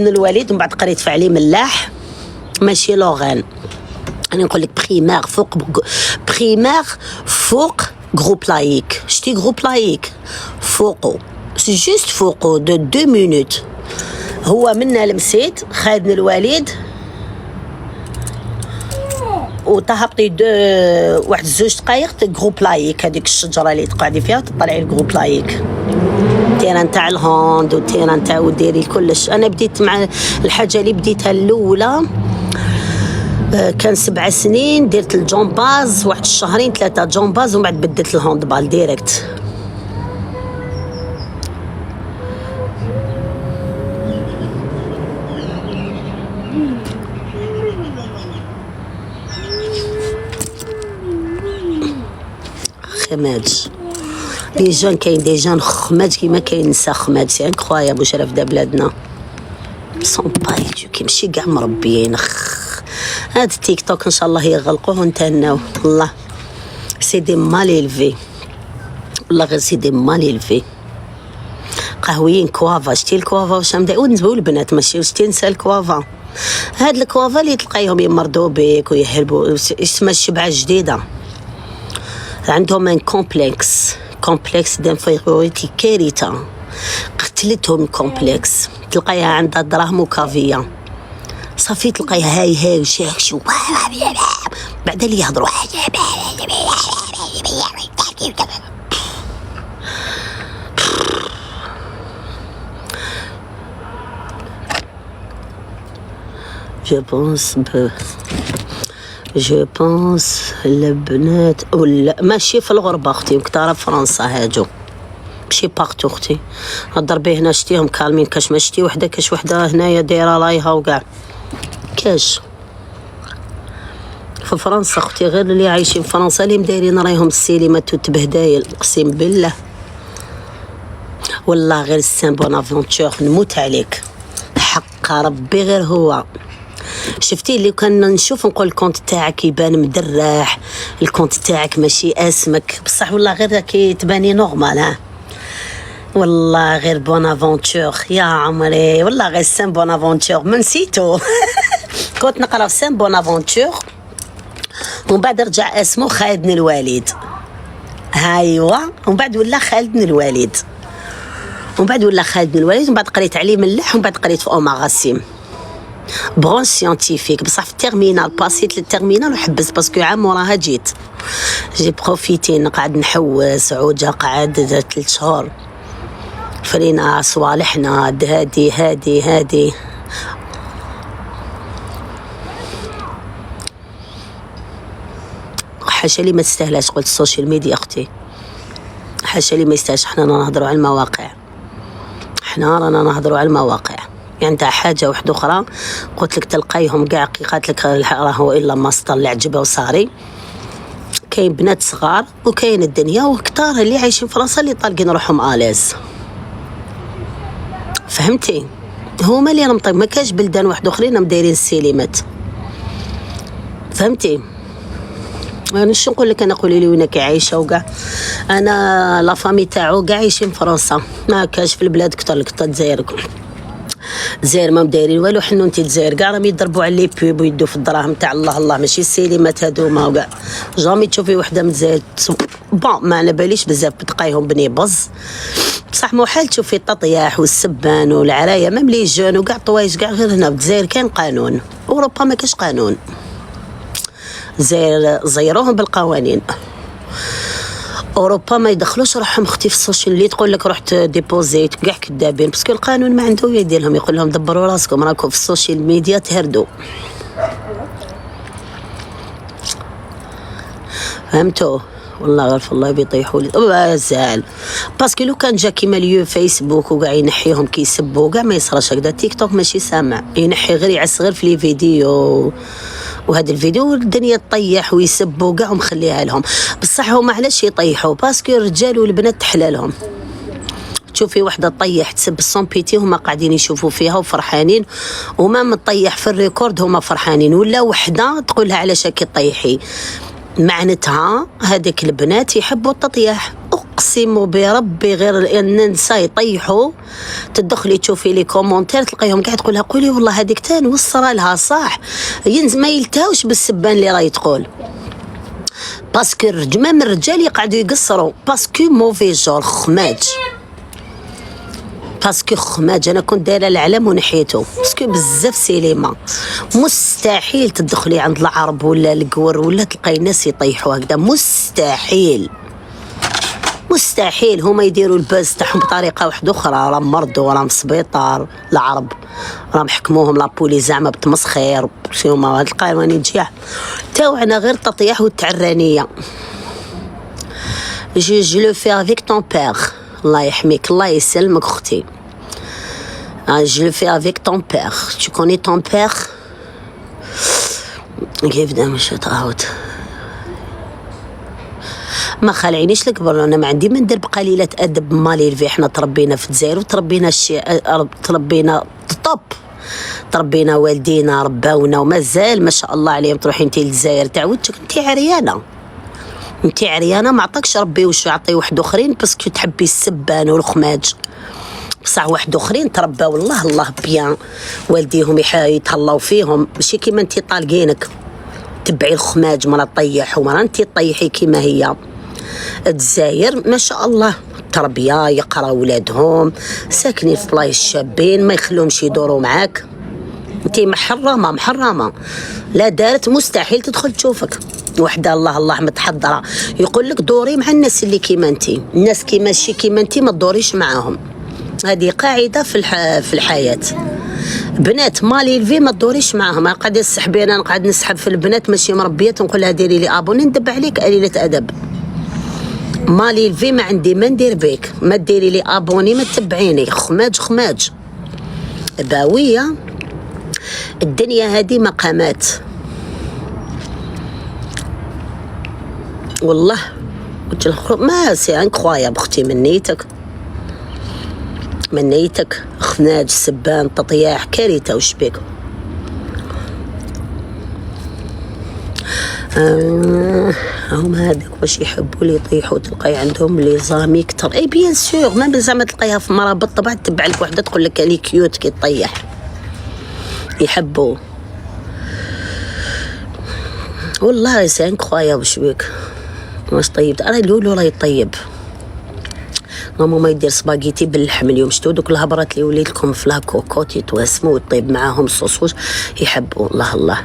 الوليد ومن بعد قريت في علي ملاح ماشي لوغان. انا نقول لك بريمير فوق جروب لايك. شتي جروب لايك فوقو سي جوست فوقو دو 2 مينوت. هو منا لمسيت خالد بن الوليد وتهبطي واحد 2 دقائق جروب لايك، هذيك الشجره اللي تقعدي فيها وتطلعي الجروب لايك. تيران تاع الهوند وتيران تاع وديري كلش. انا بديت مع الحاجه اللي بديتها الاولى كان 7 سنين، درت الجمباز واحد الشهرين 3 جمباز ومن بعد بدلت الهوندبال ديريكت. خماج لي جون كاين دي جون خماج كيما كاين نساء خماج سي انكرويابل واش راه في بلادنا سون با ايدوكي ماشي كاع مربيين. هاد التيك توك ان شاء الله يغلقوه ونتهناو والله. سي دي مال إلفي والله غير سي دي مال إلفي. قهويين كوافا شتي الكوافا واش ونسبوا البنات ماشي شتي نساء الكوافا. هاد الكوافا اللي تلقايهم يمرضوا بك ويهربوا اسمها الشبعه الجديده. عندهم ان كومبلكس دانفيريوريتي كارثه قتلتهم. كومبلكس تلقايها عندها دراهم وكافيه صافي تلقايها هاي وشاكشي بعد اللي يهضروا جو بونس البنات ولا ماشي في الغربه اختي وكتاره فرنسا هاجو ماشي باغتو اختي. الضربي هنا شتيهم كالمين كاش ما شتي وحده كاش وحده هنايا دايره لايها وكاع كاش في فرنسا اختي. غير اللي عايشين في فرنسا اللي مدايرين رايهم السينمات وتبهدايل اقسم بالله والله. غير السان بونافونتور نموت عليك حق ربي غير هو. شفتي اللي كان نشوف نقول الكونت تاعك يبان مدرح، الكونت تاعك ماشي اسمك بصح والله غير كي تباني نورمال. ها والله غير بونافونتور يا عمري والله غير سان بونافونتور ما نسيتو كنت نقرا في سان بونافونتور ومن بعد رجع اسمه خالد بن الوليد. ايوا ومن بعد ولا خالد بن الوليد ومن بعد قريت عليه ملح ومن بعد قريت في اوما غاسيم برون سيانتيفيك. بصح في التيرمينال باسيت للتيرمينال وحبس باسكو عام وراها جيت بروفيتي نقعد نحوس عوجه قعد 3 شهور فرينا صوالحنا هادي حاشا لي ما تستاهلاش. قلت السوشيال ميديا اختي حاشا لي ما يستاهلش. حنا نهضروا على المواقع، حنا رانا نهضروا على المواقع. يعني تاع حاجه واحده اخرى قلت لك تلقايهم كاع قالت لك راهو الا ماستر اللي عجبه وصاري. كاين بنات صغار وكاين الدنيا وكتار اللي عايشين في فرنسا اللي طالقين روحهم اليز فهمتي. هما اللي راهم ما كاش بلدان واحد اخرين مدايرين السينمات فهمتي. انا شنو نقول لك، انا قولي لي وينك عايشه وكاع. انا لا فامي تاعو كاع عايشين في فرنسا ما كاش في البلاد كثر لك الجزائر. الجزائر ما مدايرين والو. حنونتي الجزائر كاع راهم يضربوا على لي بوب ويدوا في الدراهم تاع الله ماشي السينمات هذوما وكاع. جامي تشوفي وحده من الجزائر بون ما على باليش بزاف تلقايهم بني بز بصح محال تشوفي التطياح والسبان والعرايه ميم لي جون وكاع طوايش كاع. غير هنا في الجزائر كاين قانون، اوروبا ما كاش قانون. زيروهم بالقوانين. اوروبا ما يدخلوش روحهم اختي في السوشيال، اللي تقول لك رحت ديبوزيت كاع كذابين، باسكو القانون ما عنده يدير لهم، يقول لهم دبروا راسكم، راكم في السوشيال ميديا تهردوا. فهمتوا؟ والله غير في الله بيطيحوا لي زعل، باسكو لو كان جا كيما اليو فيسبوك وكاع ينحيهم كيسبوا كاع ما يصراش هكذا. تيك توك ماشي سامع، ينحي غير يعس غير في لي فيديو، وهذا الفيديو الدنيا تطيح ويسبوا كاع ومخليها لهم. بصح هما علاش يطيحوا؟ باسكو الرجال والبنات تحلالهم. تشوفي وحده تطيح تسب السومبيتي هما قاعدين يشوفوا فيها وفرحانين، وما مطيح في الريكورد هما فرحانين. ولا وحده تقولها علاش هكي طيحي، معناتها هذيك البنات يحبوا التطيح. اقسم بربي غير ان النساء يطيحوا تدخلي تشوفي لي كومونتير تلقيهم قاعد تقولها قولي والله هذيك تاني وصرا لها صح، ما يلتاوش بالسبان اللي راهي تقول. باسكو مام الرجال يقعدوا يقصروا، باسكو موفي جور خماج، باسكو خماج. انا كنت دايره العلم ونحيته، باسكو بزاف سينما مستحيل تدخلي عند العرب ولا القور ولا تلقاي ناس يطيحوا هكذا، مستحيل مستحيل. هما يديروا الباز تاعهم بطريقه واحده اخرى، راهم مرضوا، راهم في السبيطار العرب، راهم حكموهم لابولي زعما بتمسخير، هما هاد القوانين تجيح تاوعنا غير التطيح والتعرانيه. جو لو في افيك طون بير، الله يحميك الله يسلمك اختي. جو لو في افيك طون بير، tu connais ton père؟ كيف دا مش تعاود ما خلعينيش الكبر. انا ما عندي ما ندير بقليله ادب مالي في. احنا تربينا في الجزائر وتربينا تربينا طب، تربينا والدينا رباونا ومازال ما شاء الله عليهم. تروحي انت للجزائر تعودتك انت عريانه، انت عريانه، ما عطاكش ربي واش يعطي واحد اخرين باسكو تحبي السبان والخماج. بصح واحد اخرين ترباو الله بيان، والديهم يتهلاو فيهم، ماشي كيما انت طالقينك تبعي الخماج مرة طيح ومرة انت طيحي كيما هي. الجزائر ما شاء الله تربيه، يقراو ولادهم، ساكنين في بلايص شابين، ما يخلوهمش يدوروا معاك. انت محرمه لا دارت مستحيل تدخل تشوفك. وحده الله متحضره يقول لك دوري مع الناس اللي كيما انت، الناس كيما شي كيما انت ما تدوريش معاهم. هذه قاعده في الحياه. بنات مالي في ما تدوريش معاهم. انا قاعده نسحبي، انا نقعد نسحب في البنات ماشي مربيات ونقول لها ديري لي ابوني ندب عليك قليله ادب. مالي في ما عندي ما ندير بيك، ما ديري لي ابوني ما تتبعيني. خماج باويه. الدنيا هذه مقامات والله. قلت له ما سي انكرويابل اختي، من نيتك خناج سبان تطياح كارثه. وش بيك؟ هما هذاك واش يحبوا لي يطيحوا، تلقاي عندهم لي زامي كتر. اي بيان سور، ما زعما تلقايها في مرابط طبعا تبع لك وحده تقول لك لي كيوت كي تطيح، يحبوا والله. سي انكرويابل. وش بيك؟ واش طيبت انا لولو راهي طيب. ماما ما يدير سباغيتي باللحم اليوم، شتو دوك الهبرات اللي وليت لكم في لاكوكوت يتواسموا ويطيب معاهم صوصوش، يحبوا الله.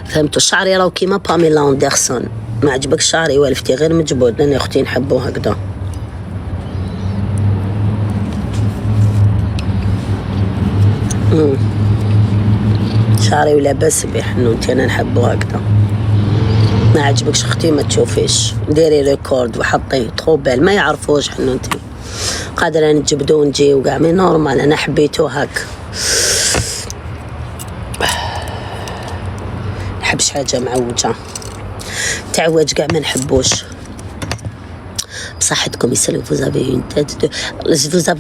فهمتوا؟ شعري راهو كيما باميلا اندرسون، ما عجبك شعري والفتي غير مجبود. انا اختي نحبو هكذا. شعري ولا باس به حنوتي، انا نحبو هكذا. ما عجبكش اختي ما تشوفيش، ديري ريكورد وحطيه تخوبال، ما يعرفوش حنوتي. قادره نجبدو ونجي وكاع مي نورمال. انا حبيتو هاك، نحبش حاجه معوجه، تعوج كاع ما نحبوش. بصحتكم يسلم. فوزافي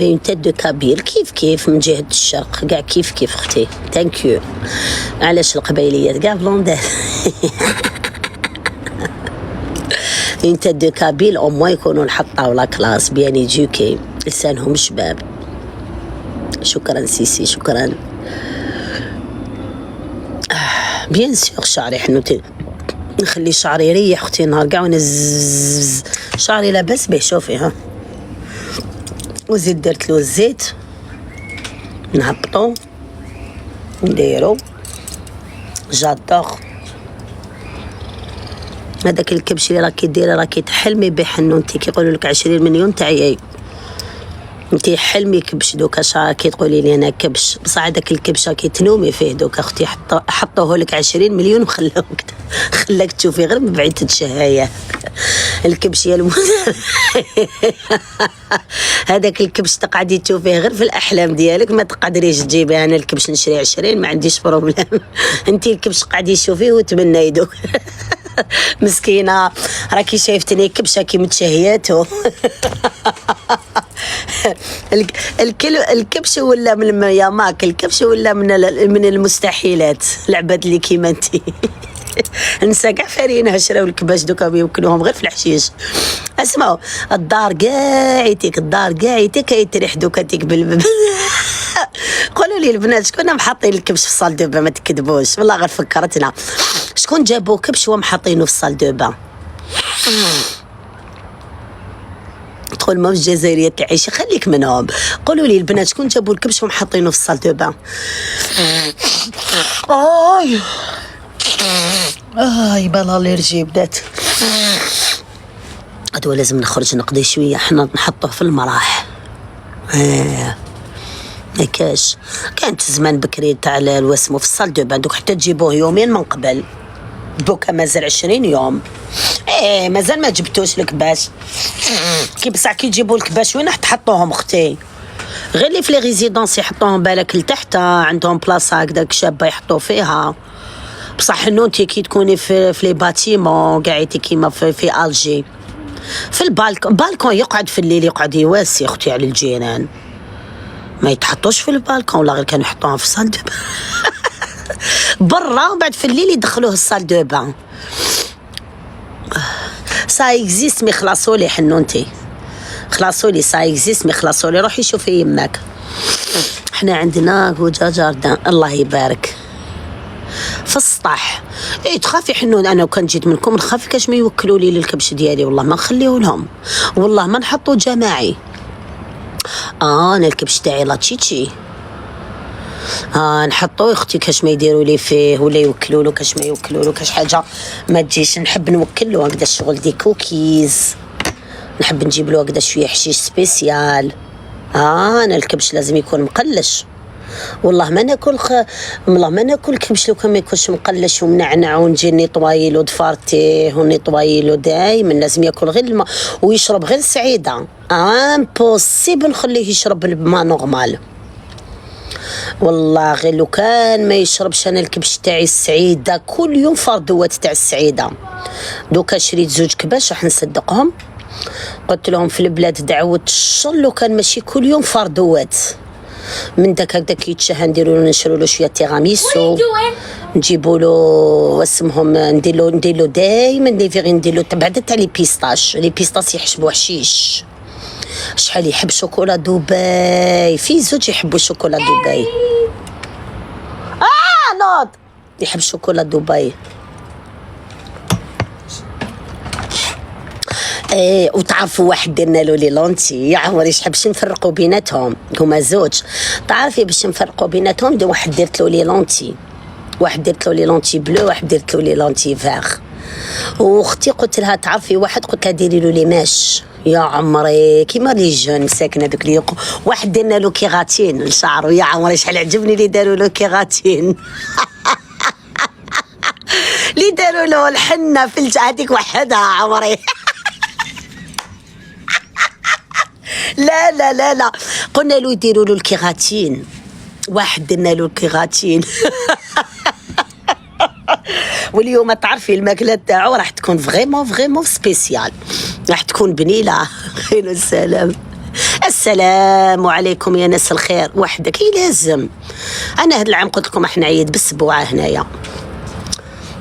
اون تيت دو كابيل كيف من جهه الشرق كاع كيف اختي. ثانك يو. علاش القبيليات كاع بلوندات اون تيت دو كابيل او موا يكونوا نحطاو لا كلاس بيان ايدوكي، لسانهم شباب. شكرا سيسي شكرا. بيان سور شعري حنوتي، نخلي شعري يريح اختي نهار كاع ونزز شعري لاباس به. شوفي ها، وزيد درت له الزيت نهبطو نديرو. جادور هذاك الكبش اللي راكي ديري راكي تحلمي به حنونتي، كيقولوا لك 20 مليون تعيي انتي حلمي كبش دوكا كي تقولي لي انا كبش، بصح هذاك الكبش راكي تنومي فيه دوكا اختي، حطوه لك 20 مليون وخلاوك خلاك تشوفي غير من بعيد تتشهايه. الكبش يا هذاك الكبش تقعدي تشوفيه غير في الاحلام ديالك، ما تقدريش تجيبيه. انا الكبش نشري 20 ما عنديش بروبليم. انتي الكبش قاعدي تشوفيه وتمنى دوك. مسكينه راكي شايفتني كبشه كي متشهياتو. الكبش ولا من يا ماك، الكبش ولا من المستحيلات، العباد اللي كيما انتي. نسى كاع فارينها شراو الكباش دوكا بيوكلوهم غير في الحشيش. اسمعوا الدار قاعيتك، الدار قاعيتك يتريح دوكا تيك قولوا لي البنات شكون محطين الكبش في الصال دو بان؟ ما تكذبوش والله غير فكرتنا. شكون جابوا كبش ومحطينه في الصال دو بان؟ تقول ماما الجزائريه تعيشي خليك منهم. قولوا لي البنات شكون جابوا الكبش ومحطينه في الصال دو بان؟ بلا ليرجي بدات. هذا لازم نخرج نقضي شويه، حنا نحطوه في المراح. مكاش كانت زمان بكري تاع الوسمو في الصال دو بان، دوك حتى تجيبوه يومين من قبل، دوكا مازال 20 يوم. مازال ما جبتوش الكباش. كي بصح كي تجيبوا الكباش وين راح تحطوهم اختي؟ غير اللي في لي ريزيدونس يحطوهم بالك لتحت، عندهم بلاصه هكذاك شابه يحطوا فيها. بصح انتي كي تكوني في لي باتيمون قاعدتي كيما في الجي في البالكون يقعد في الليل، يقعد يواسي اختي على الجيران، ما يتحطوش في البالكون ولا غير كانوا يحطوهم في الصال دو بان. برا وبعد في الليل يدخلوه الصال دو بان. سا اكزيست مي خلاصولي حنونتي، خلاصولي سا اكزيست مي خلاصولي. روحي شوفي يماك، حنا عندنا كوجا جاردان الله يبارك في السطح. تخافي حنون انا وكان جيت منكم نخاف كاش ما يوكلوا لي الكبش ديالي، والله ما نخليه لهم، والله ما نحطو جماعي. انا الكبش تاعي لا تشيتشي نحطو اختي كاش ما يديروا لي فيه ولا يوكلوا له، كاش ما يوكلوا له كاش حاجه ما تجيش. نحب نوكل له هكذا الشغل دي كوكيز، نحب نجيب له هكذا شويه حشيش سبيسيال. انا الكبش لازم يكون مقلش، والله ما ناكل والله ما ناكل كبش لو كان ما يكونش مقلش ومنعنع ونجي نطوايلو دفارتيه ونطوايلو. دايما لازم ياكل غير الماء ويشرب غير سعيده. امبوسيبل نخليه يشرب الماء نورمال، والله غير لو كان ما يشربش. انا الكبش تاعي السعيده كل يوم فردوات تاع السعيده. دوكا شريت 2 كباش راح نصدقهم، قلت لهم في البلاد دعوه الشر لو كان ماشي كل يوم فردوات من داك هكذاك يتشهى نديرو له نشرو له شويه تيراميسو، نجيبو له اسمهم ندير له دايما لي فيغي ندير له بعدا تاع لي بيستاش. لي بيستاش يحشبوا حشيش. شحال يحب شوكولا دبي، في زوج يحبوا شوكولا دبي. نوض يحب شوكولا دبي. وتعرفوا واحد درنا له لي لونتي يا عمري حبش نفرقوا بيناتهم، هما زوج. تعرفي باش نفرقوا بيناتهم دي واحد درت له لي لونتي، واحد درت له لي لونتي بلو، واحد درت له لي لونتي فاغ. واختي قلت لها تعرفي واحد قلت لها ديري له لي ماش يا عمري كيما لي جون ساكنه دوك لي واحد درنا له كيغاتين لشعرو يا عمري شحال عجبني اللي داروا له كيغاتين. اللي داروا له الحنه في هذيك وحدها عمري. لا لا لا لا قلنا له يديروا له الكيغاتين، واحد درنا له الكيغاتين. واليوم تعرفي الماكله تاعو راح تكون فريمون سبيسيال، راح تكون بنيله. خير السلام، السلام عليكم يا ناس الخير. وحدك لازم. انا هذا العام قلت لكم احنا عيد بالسبوعه هنايا،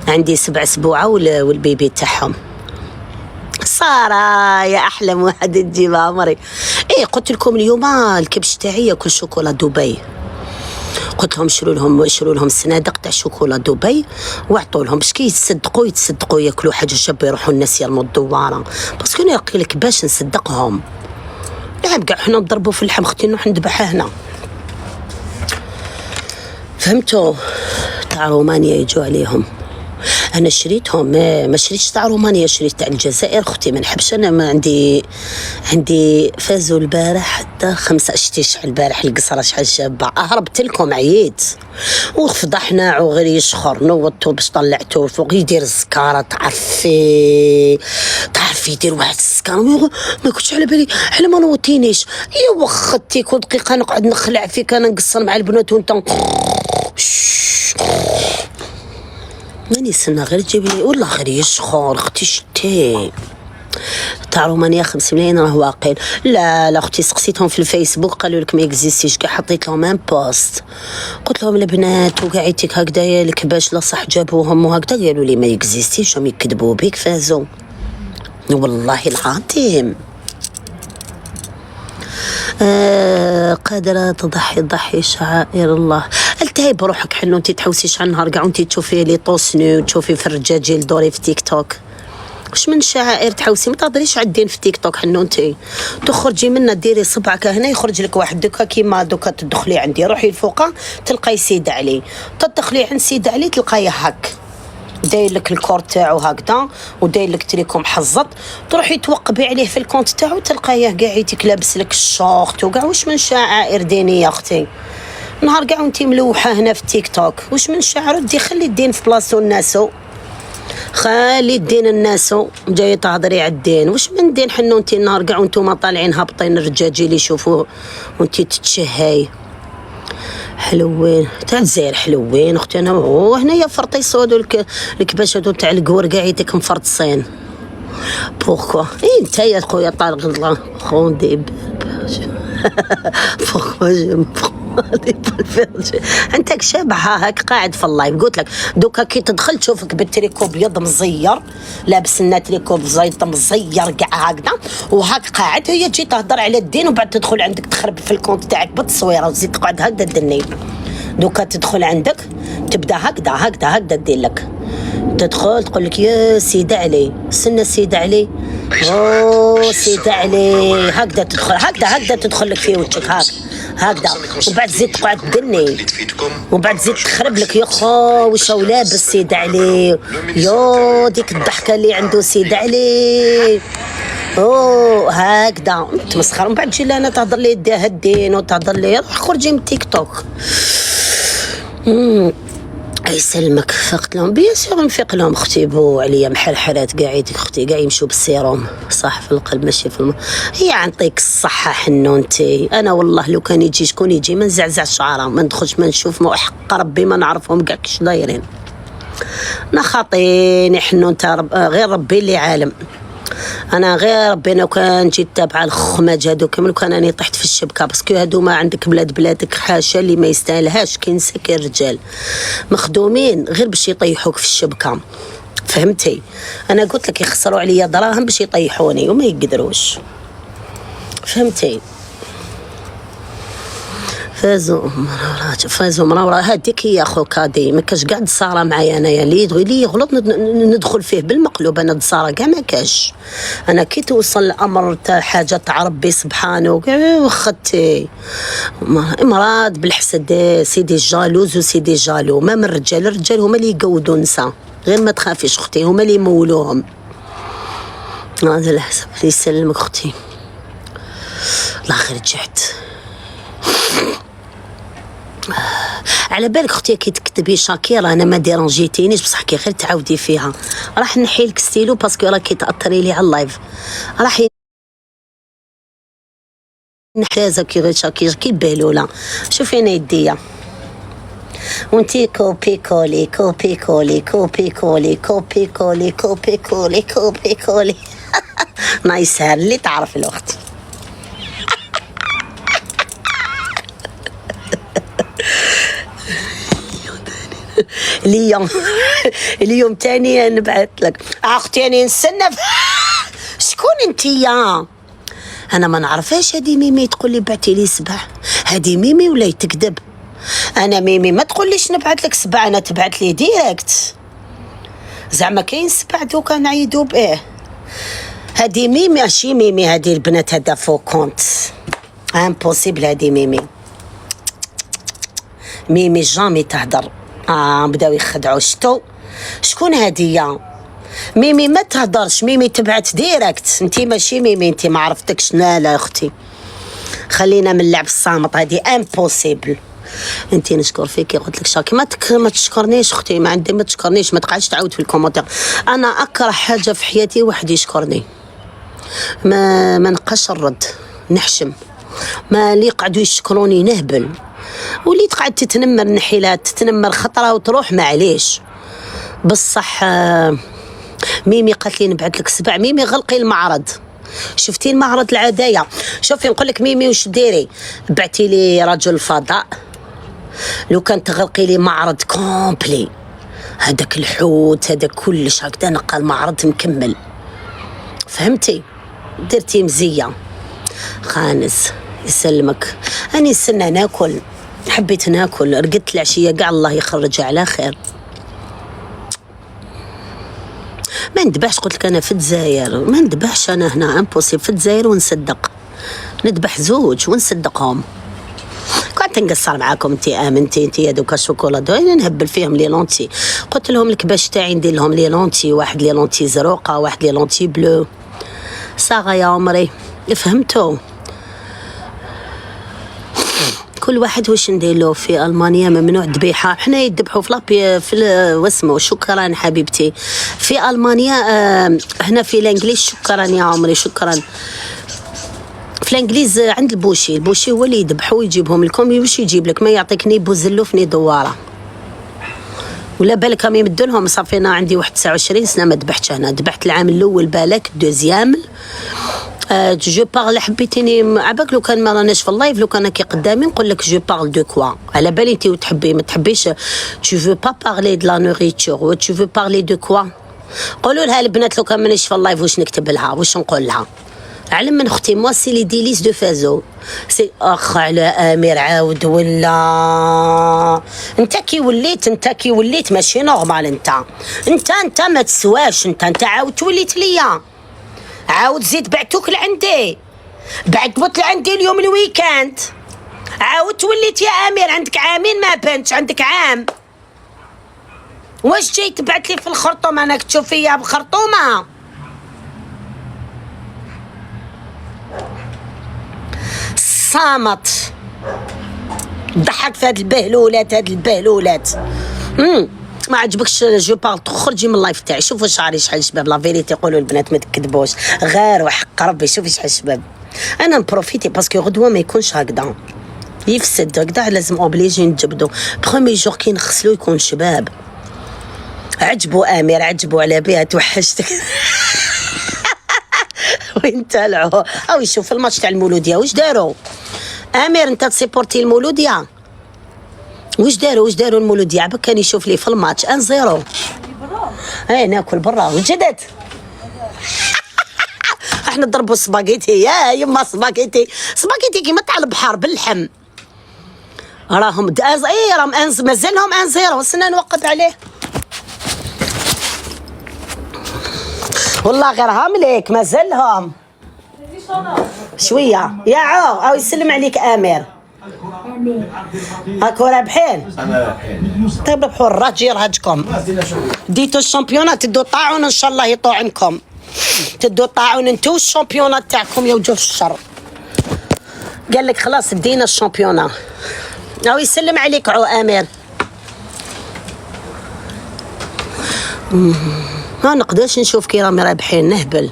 عندي 7 سبوعه والبيبي تاعهم سارة يا احلى واحد تجيبها عمري. قلت لكم اليوم الكبش تاعي ياكل شوكولا دبي، قلت لهم شروا لهم صنادق تاع شوكولا دبي وعطوا لهم باش كي يتصدقوا ياكلوا حاجه شابه يروحوا الناس يرموا الدواره. باسكو انا نقول لك باش نصدقهم نعم كاع حنا نضربوا في اللحم اختي نروح نذبحها هنا، فهمتوا؟ تاع رومانيا يجوا عليهم. انا شريتهم، ما شريتش تاع رومانيا، شريت تاع الجزائر اختي. ما نحبش انا، ما عندي فازوا البارح حتى 5 شتيش البارح القصره شحال شابه. هربت لكم عييت وفضحنا وغير يشخر نوضتو باش طلعتو فوق يدير السكاره. تعرفي يدير واحد السكاره ما كنتش على بالي حنا ما نوطينيش. يا وختي كل دقيقه نقعد نخلع فيك انا نقصر مع البنات وانت ماني سنة غير تجيبي والله غير يشخر. اختي شتي تاع رومانيا 5 ملايين راه واقيل. لا اختي سقسيتهم في الفيسبوك قالوا لك ما اكزيستيش. كاع حطيت لهم ان بوست قلت لهم البنات وقعيتك هكذايا لك باش لا صح جابوهم وهكذا، قالوا لي ما اكزيستيش، هم يكذبوا بك. فازوا والله العظيم. قادرة تضحي شعائر الله. التهي بروحك حلو انتي تحوسيش على النهار كاع وانتي تشوفي لي طوسني وتشوفي في الرجاجيل دوري في تيك توك. واش من شعائر تحوسي؟ ما تهضريش على الدين في تيك توك حنو انتي تخرجي منا ديري صبعك هنا يخرج لك واحد دوكا كيما دوكا تدخلي عندي. روحي الفوقه تلقاي سيد علي، تدخلي عند سيد علي تلقايه هك داير لك الكور تاعو هكذا وداير لك تريكو محزط، تروحي توقبي عليه في الكونت تاعو تلقايه قاعيتك لابس لك الشورت وكاع. واش من شعائر دينيه اختي؟ نهار كاع وانتي ملوحه هنا في تيك توك. واش من شعائر؟ دي خلي الدين في بلاصتو الناسو، خلي الدين الناسو جاي تهضري على الدين. واش من دين حنو انتي النهار كاع وانتوما طالعين هابطين الرجاجيل يشوفوا وانتي تتشهاي. حلوين تاع الجزائر حلوين اختي. انا وهنايا فرطي صودوا الكباش هادو تاع الكور كاعيتك مفرطسين. بوركوا انت يا خويا طارق الله خوندي بوركوا جيم انت شابحه هاك قاعد في اللايف. قلت لك دوكا كي تدخل تشوفك بالتريكو بيض مزير لابس لنا تريكو بزيط مزير كاع هكذا وهاك قاعد. هي تجي تهضر على الدين وبعد تدخل عندك تخرب في الكونت تاعك بالتصويره وتزيد تقعد هكذا دني. دوكا تدخل عندك تبدا هكذا دير لك تدخل تقول لك يا سيدي علي سنة سيدي علي اوه سيدي علي هكذا تدخل هكذا تدخل لك في وجهك هكذا وبعد تزيد تقعد تدني وبعد تزيد تخرب لك يا خو واش هو لابس سيدي علي يو ديك الضحكه اللي عنده سيدي علي اوه هكذا تمسخر. من بعد تجي لنا تهضر لي ديها الدين وتهضر لي روح خرجي من تيك توك. يسلمك. فقت لهم بيان سور نفيق لهم اختي بو عليا محرحرات قاعد اختي قاع يمشوا بالسيروم صح في القلب ماشي في هي يعطيك الصحه حنو انتي. انا والله لو كان يجي شكون يجي ما نزعزع شعره ما ندخلش ما نشوف ما حق ربي ما نعرفهم كاع كيش دايرين نخاطيني حنو انت غير ربي اللي عالم. انا غير ربي لو كان جيت تابعه الخماج هذوك من كان راني طحت في الشبكه باسكو هادو ما عندك بلادك حاشا اللي ما يستاهلهاش. كاين ساكن رجال مخدومين غير باش يطيحوك في الشبكه فهمتي. انا قلت لك يخسروا عليا دراهم باش يطيحوني وما يقدروش فهمتي. فازوا منورة هذيك هي خوك هادي ما كاش قاعد صاره معايا انايا اللي يغلط ندخل فيه بالمقلوب. انا صاره كاع ما كاش. انا كي توصل الامر تاع حاجه تاع ربي سبحانه وختي امراض بالحسد سيدي جالوز وسيدي جالو ما من الرجال هما اللي يقودوا النساء غير ما تخافيش اختي هما اللي يمولوهم. هذا الحسب اللي يسلمك اختي الله خير رجعت. على بالك اختي كي تكتبي شاكيرا انا ما ديرونجيتينيش بصح كي غير تعاودي فيها راح نحي لك ستيلو باسكو راكي تاثري لي على اللايف راح نحتاجه كي غير شاكير كي البهلوله. شوفي انا يديا وانتي كوبي كولي نايس هار اللي تعرف الاخت. اليوم تاني نبعث لك اختي انا نستنى شكون انتيا انا ما نعرفهاش. هذه ميمي تقول لي بعتي لي سبع هذه ميمي ولا تكذب. انا ميمي ما تقوليش نبعث لك سبع انا تبعث لي ديريكت زعما كاين سبع دوكا نعيدو بايه. هذه ميمي ماشي ميمي هذه البنات هذا فو كونت امبوسيبل. هذه ميمي جامي تهدر بداو يخدعوا شتو شكون هادية؟ ميمي ما تهضرش، ميمي تبعت ديريكت. انتي ماشي ميمي، انتي ما عرفتكش. لا لا اختي، خلينا من اللعب الصامت، هادي امبوسيبل. انتي نشكر فيكي، قلت لك شاكي ما تشكرنيش اختي، ما عندي، ما تشكرنيش، ما تقعدش تعاود في الكومنتير. انا اكره حاجه في حياتي واحد يشكرني، ما نبقاش نرد نحشم. ما اللي قعدوا يشكروني نهبل، وليت قاعد تتنمر نحيلات، تتنمر خطره وتروح معليش. بصح ميمي قالت لي نبعث لك 7. ميمي غلقي المعرض، شفتي المعرض العدايا؟ شوفي نقول لك ميمي واش ديري، بعتي لي رجل الفضاء، لو كان تغلقي لي معرض كومبلي، هذاك الحوت هذا كلش هكذا، نلقى المعرض مكمل، فهمتي؟ درتي مزيه. خانس يسلمك، اني نستنى ناكل، حبيت ناكل، رقدت العشيه كاع الله يخرجها على خير. ما ندبحش، قلت لك انا في الجزائر ما ندبحش، انا هنا امبوسيبل في الجزائر ونصدق، ندبح زوج ونصدقهم. كنت نقصر معاكم، انتي امنتي انتي هذوك الشوكولاط نهبل فيهم لي لونتي. قلت لهم الكباش تاعي ندير لهم لي لونتي، واحد لي لونتي زروقه، واحد لي لونتي بلو. صاغه يا عمري، فهمتوا؟ كل واحد واش ندير له. في المانيا ممنوع الذبيحه، حنا يذبحوا في لابي في واسمو. شكرا حبيبتي. في المانيا هنا في الانجليز. شكرا يا عمري، شكرا. في الانجليز عند البوشي هو اللي يذبحوا ويجيبهم لكم، باش يجيب لك، ما يعطيك ني بوزلوف ني دواره. ولا بالك راهم يمدوا لهم. صافي انا عندي 29 سنه ما ذبحتش هنا، ذبحت العام الاول بالك، دوزيام جو بارل. حبيتيني عباك لو كان ما راناش في اللايف، لو كان كي قدامي نقول لك جو بارل دو كوا، على بالي انت وتحبي ما تحبيش. تو فو با بارلي دو لا نوريتور و تو فو بارلي دو كوا. قولوا لها البنات لو كان مانيش في اللايف واش نكتب لها، واش نقول لها. علم من اختي موا سي لي ديليس دو فازو سي. اخ على امير عاود ولا انت كي وليت ماشي نورمال. انت ما تسواش. انت عاود توليت ليا، عاود زيد بعتوك لعندي، بعت لعندي اليوم الويكاند، عاود توليت يا امير. عندك عامين ما بنتش، عندك عام. واش جاي تبعت لي في الخرطوم؟ انا تشوف فيا بخرطومه. صامت ضحك في هاد البهلولات. ما عجبكش جو بارل تخرجي من اللايف تاعي. شوفوا شعري شحال شباب، لا فيريتي يقولوا البنات ما تكذبوش، غير وحق ربي. شوفي شحال شباب. انا نبروفيتي باسكو غدوه ما يكونش هكذا، يفسد هكذا، لازم اوبليجي نجبدو. بخومي جور كي نغسلو يكون شباب. عجبو امير، عجبو على بها، توحشتك. وين تالعو او يشوف الماتش تاع المولوديه. واش داروا امير؟ انت تسيبورتي المولوديه؟ واش داروا المولوديه؟ عباك كان يشوف لي في الماتش 1-0. ناكل برا وجدت. احنا نضربوا سباغيتي يا يما، سباغيتي كيما تاع البحر باللحم. راهم راهم مازالهم 1-0. استنى نوقف عليه والله، غير هامليك مازالهم شويه يا عو. او يسلم عليك امير. هاكو رابحين. طيب ربحوا الراجل يرهجكم. ديتو الشامبيونات، تدو طاعون ان شاء الله يطوعنكم، تدو طاعون انتو الشامبيونات تاعكم يا وجوه الشر. قال لك خلاص دينا الشامبيونا. او يسلم عليك عو امير. ما نقدرش نشوف كي راهم رابحين، نهبل.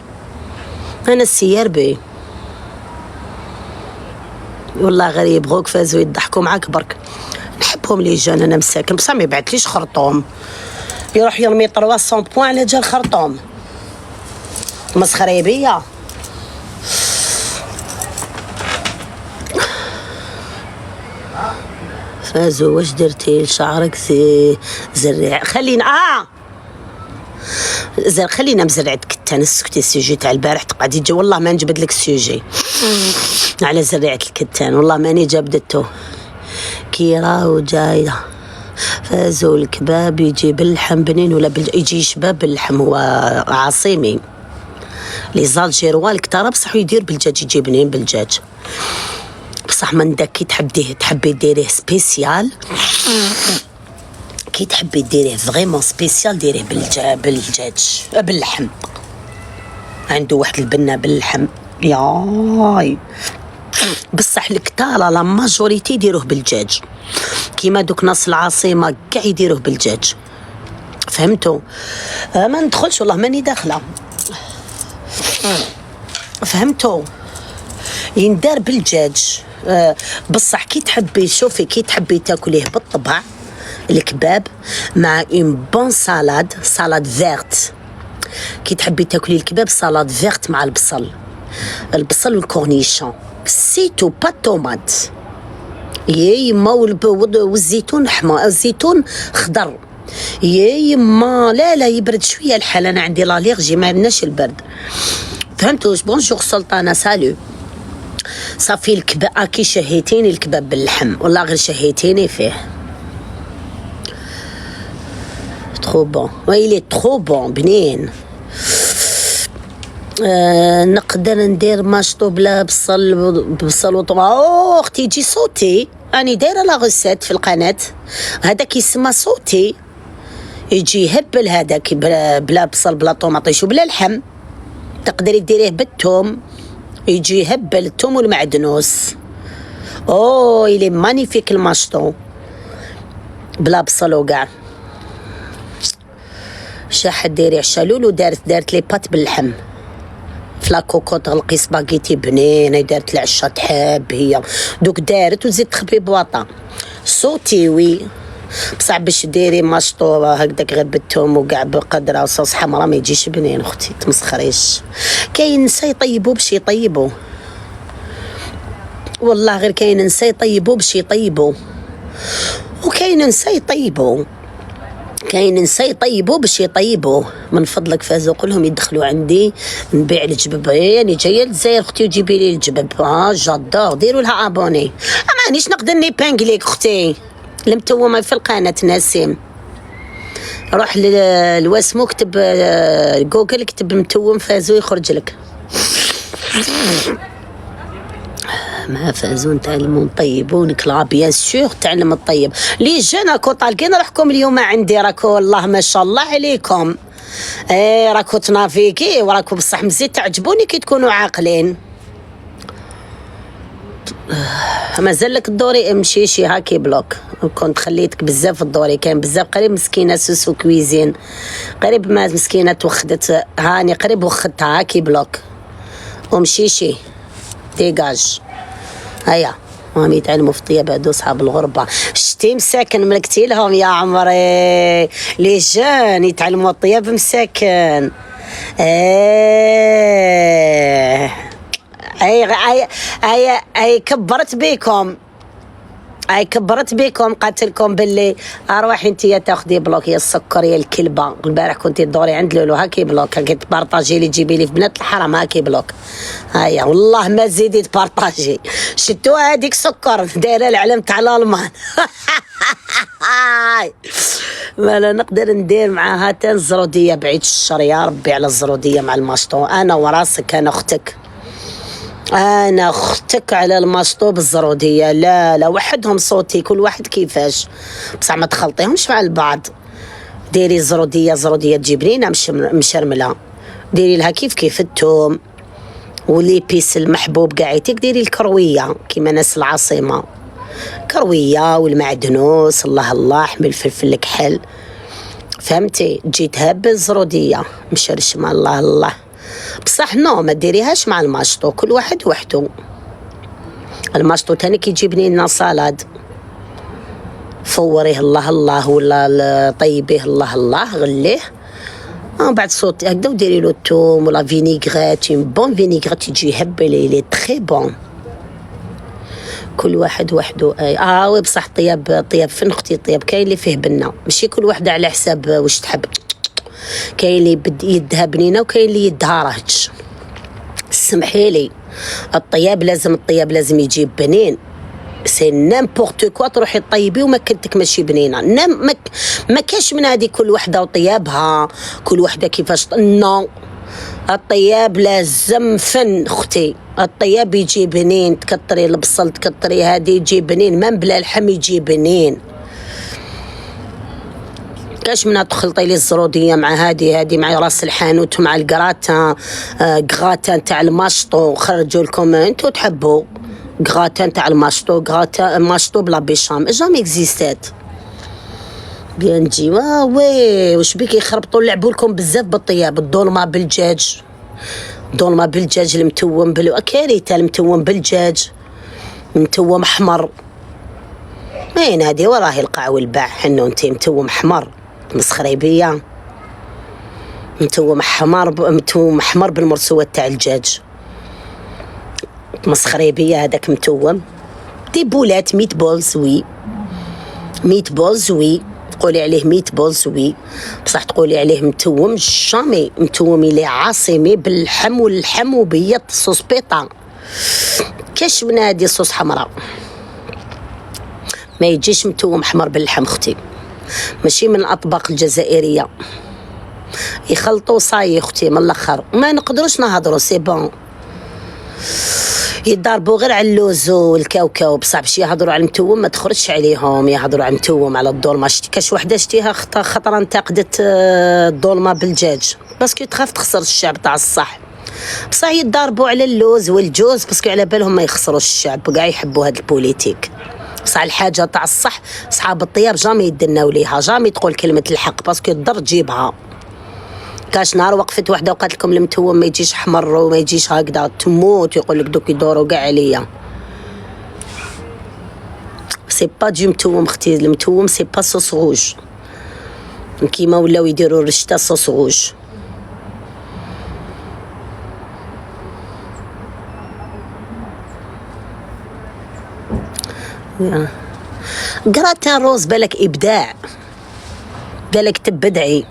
انا السياربي والله غير يبغوك فازوا يضحكوا معاك برك. نحبهم لي جون انا مساكن، بصح ما يبعثليش خرطوم، يروح يرمي 300 بوان على جال خرطوم. مسخريه بيا. فازوا واش درتي لشعرك زريع؟ خلينا خلينا مزرعة كتان. اسكتي السوجي تاع البارح تقعدي تجي، والله ما نجبد لك السوجي على زريعة الكتان، والله ماني جبدته. كي راهو جايه فازوا الكباب يجي باللحم بنين ولا يجي شباب باللحم، هو عاصمي لي زالجيروا الكتار، بصح يدير بالدجاج، يجي بنين بالدجاج. بصح من داك كي تحبي ديريه سبيسيال، كي تحبي ديريه فريمون سبيسيال ديريه بالدجاج باللحم. عنده واحد البنه باللحم ياي. بصح الكتاله لا ماجوريتي يديروه بالدجاج، كيما دوك ناس العاصمه كاع يديروه بالدجاج. فهمتوا؟ ما ندخلش والله ماني داخله. فهمتوا؟ يندار بالدجاج. بصح كي تحبي شوفي كي تحبي تاكليه بالطبع الكباب مع اون بون سالاد فيرت. كي تحبي تاكلي الكباب سالاد فيرت مع البصل والكورنيشون سيتو با طوماط يا يما والزيتون حمر الزيتون خضر يا يما. لا يبرد شويه الحال، انا عندي لاليرجي ما عندناش البرد. فهمتوا؟ بونجور سلطانه سالو. صافي الكباب كي شهيتيني الكباب باللحم والله غير شهيتيني فيه. ترو بون ويلي ترو بون بنين. نقدر ندير ماشطو بلا بصل وطماطم. اختي يجي صوتي راني دايره لا غوسيت في القناه، هذاك يسمى صوتي، يجي يهبل هذاك بلا بصل بلا طوماطيش وبلا لحم. تقدري ديريه بالثوم، يجي يهبل الثوم والمعدنوس. إلي مانيفيك الماشطو بلا بصل وكاع. شاح ديري عشالولو دارت لي بات باللحم في لاكوكو، تغلقي سباغيتي بنينه، دارت العشا تحب هي دوك دارت وتزيد تخبي بواطه صوتي وي. بصح باش ديري ماشطو هكذاك غير بالثوم وكاع بقدره وصوص حمرا ما يجيش بنين اختي، تمسخريش. كاين نسا يطيبوا باش يطيبوا والله، غير كاين نسا يطيبوا باش يطيبوا، وكاين نسا يطيبوا باش يطيبوا. من فضلك فازو قولهم يدخلوا عندي نبيع الجبب، يعني جايه للجزائر اختي وجيبي لي الجبب. جادور ديروا لها ابوني. مانيش نقدر نيبانغليك اختي المتومه في القناه نسيم. روح لواسمو كتب جوجل كتب متوم فازو يخرج لك. ما فازون تعلمون طيبونك لا بيان سور تعلم الطيب. لي جون راكو طالقين روحكم اليوم عندي، راكو والله ما شاء الله عليكم. راكو تنافيكي وراكو بصح مزيد تعجبوني كي تكونوا عاقلين. مازال لك الدوري امشيشي هاكي بلوك. كنت خليتك بزاف الدوري، كان بزاف قريب مسكينه سوسو كويزين قريب ما مسكينه توخدت هاني قريب وخدتها هاكي بلوك ومشيشي ديجاج. هيا هم يتعلموا في الطياب هادو صحاب الغربه. شتي مساكن ملكتي لهم يا عمري، لي جون يتعلموا الطياب مساكن. اي كبرت بيكم قالت لكم باللي اروحي انتيا تاخدي بلوك يا السكر يا الكلبه. البارح كنتي تدوري عند لولو هاكي بلوك، هاكي تبارطاجي لي تجيبي لي في بنات الحرام هاكي بلوك. هيا والله ما تزيدي تبارطاجي. شتوها هذيك سكر دايره العلم تاع الالمان. ما لا نقدر ندير معاها تا الزروديه بعيد الشر يا ربي على الزروديه مع الماشطو. انا وراسك انا اختك على الماشطو بالزروديه. لا وحدهم صوتي كل واحد كيفاش، بصح ما تخلطيهمش مع البعض. ديري زروديه تجيب لينا مشرمله، ديري لها كيف الثوم وليبيس المحبوب قاعيتك، ديري الكرويه كيما ناس العاصمه كرويه والمعدنوس الله حمل الفلفل الكحل. فهمتي؟ تجي تهب الزروديه مشرشمه الله. بصح نو ما ديريهاش مع الماشطو، كل واحد وحده. الماشطو تاني كيجيبني لنا صالاد فوريه الله ولا طيبيه الله غليه بعد صوت هكذا وديري له الثوم ولا فينيغريت بون فينيغريت يجي يهبل لي تري بون. كل واحد وحده. وي بصح طياب فين اختي الطياب كاين اللي فيه بنه، ماشي كل وحده على حساب واش تحب. كاين اللي يدها بنينه وكاين اللي يدها رهج. سمحي لي الطياب لازم يجيب بنين. سي نيمبورت كوا تروحي طيبي وما كنتك ماشي بنينه. ما كاش من هذه كل وحده وطيابها كل وحده كيفاش. نو الطياب لازم فن اختي. الطياب يجي بنين، تكتري البصل تكتري هذه يجي بنين، من بلا لحم يجي بنين. كاش منها تخلطي لي الزروديه مع هادي مع راس الحانوت ومع الكراتا كغاتا تاع الماشطو، خرجوا لكم انتو تحبوا كغاتا تاع الماشطو، كغاتا ماشطو بلا بيشام جامي اكزيستات بيان نجي. وي واش بيك يخربطوا لعبوا لكم بزاف بالطياب. الدولمه بالدجاج، دولمه بالدجاج المتوم كارثه، المتوم بالدجاج متوم احمر. وين هادي وراه القاع والباع حنو انتي متوم احمر مسخري بيا، متوم احمر بالمرسوات تاع الدجاج مسخري بيا. هذاك متوم دي بولات ميت بولز وي، ميت بولز وي تقولي عليه ميت بولز وي، بصح تقولي عليه متوم جامي. متوم اللي عاصمي باللحم واللحم وبيض صوص بيطا. كاش من هادي صوص حمراء ما يجيش متوم احمر باللحم اختي، ماشي من الاطباق الجزائريه. يخلطوا صاي اختي من الاخر، ما نقدروش نهضروا سي بون. يضربوا غير على اللوز والكاوكاو بصح باش يهضروا على المتوم ما تخرجش عليهم. يهضروا على المتوم على الدولمه. شتي كاش وحده شتيها خطره انتقدت الدولمه بالدجاج باسكو تخاف تخسر الشعب تاع الصح، بصح يضربوا على اللوز والجوز باسكو على بالهم ما يخسروش الشعب وكاع يحبوا هاد البوليتيك. بصح الحاجه تاع الصح صحاب الطياب جامي يدناو ليها، جامي تقول كلمه الحق باسكو الضر تجيبها. كاش نهار وقفت وحده وقالت لكم المتوم ما يجيش احمر وما يجيش هكذا تموت، يقول لك دوك يدوروا كاع عليا. سي با دو متوم اختي، المتوم سي با صوص روج كيما ولاو يديروا الرشته صوص روج. قراتان روز بالك ابداع، بالك تبدعي،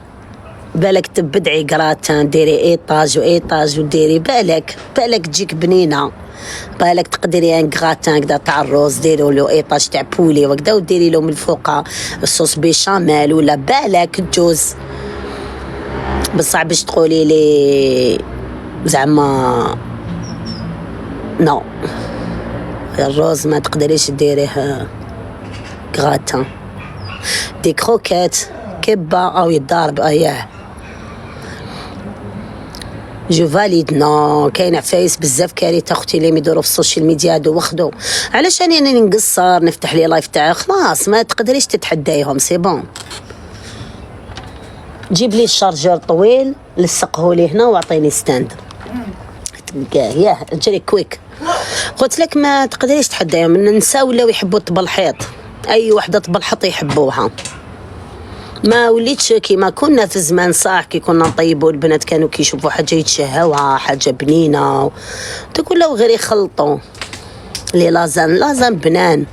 بالك تبدعي قراتان ديري ايطاج وايطاج وديري بالك تجيك بنينه. بالك تقدري ان غراتان كدا تاع الروز ديروا له ايطاج تاع بولي وكدا وديري له من الفوق الصوص بيشاميل ولا بالك جوز. بصح باش تقولي لي زعما نو الروز ما تقدريش ديريه غراتان. دي كروكيت كبه او يضارب اياه جو فاليد. نو كاين عفايس بزاف كارثه اختي اللي يديروا في السوشيال ميديا هادو وخدو علشان انا نقصر نفتح لي لايف تاعي خلاص ما تقدريش تتحدايهم سي بون. جيب لي الشارجور طويل لصقه لي هنا واعطيني ستاند تلقاه ياه جري كويك. قلت لك ما تقدريش تحدايهم. النساء ولاو يحبوا الطبلحيط، اي وحده طبلحط يحبوها. ما وليتش كيما كنا في زمان صح كي كنا نطيبوا البنات كانوا كيشوفوا حاجه يتشهوها حاجه بنينه تقول له غير يخلطوا لي لازان بنان.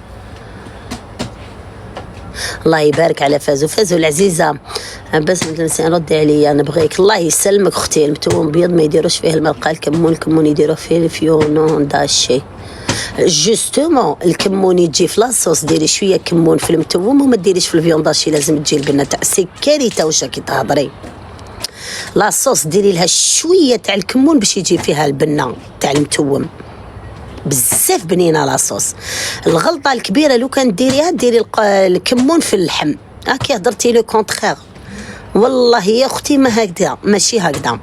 الله يبارك على فازو العزيزه بس ردي عليا نبغيك. الله يسلمك اختي. المتوم بيض ما يديروش فيه المرقه، الكمون يديروا فيه الفيونون داشي جوستومون. الكمون يجي في لاصوص ديري شويه كمون في المتوم وما ديريش في الفيونداشي لازم تجي البنه تاع سي كارثه. واش راكي تهضري لاصوص ديري لها شويه تاع الكمون باش يجي فيها البنه تاع المتوم بزاف بنينه لاصوص. الغلطه الكبيره لو كان ديريها ديري الكمون في اللحم. هاكي هضرتي لو كونترير والله يا اختي ما هكذا ماشي هكذا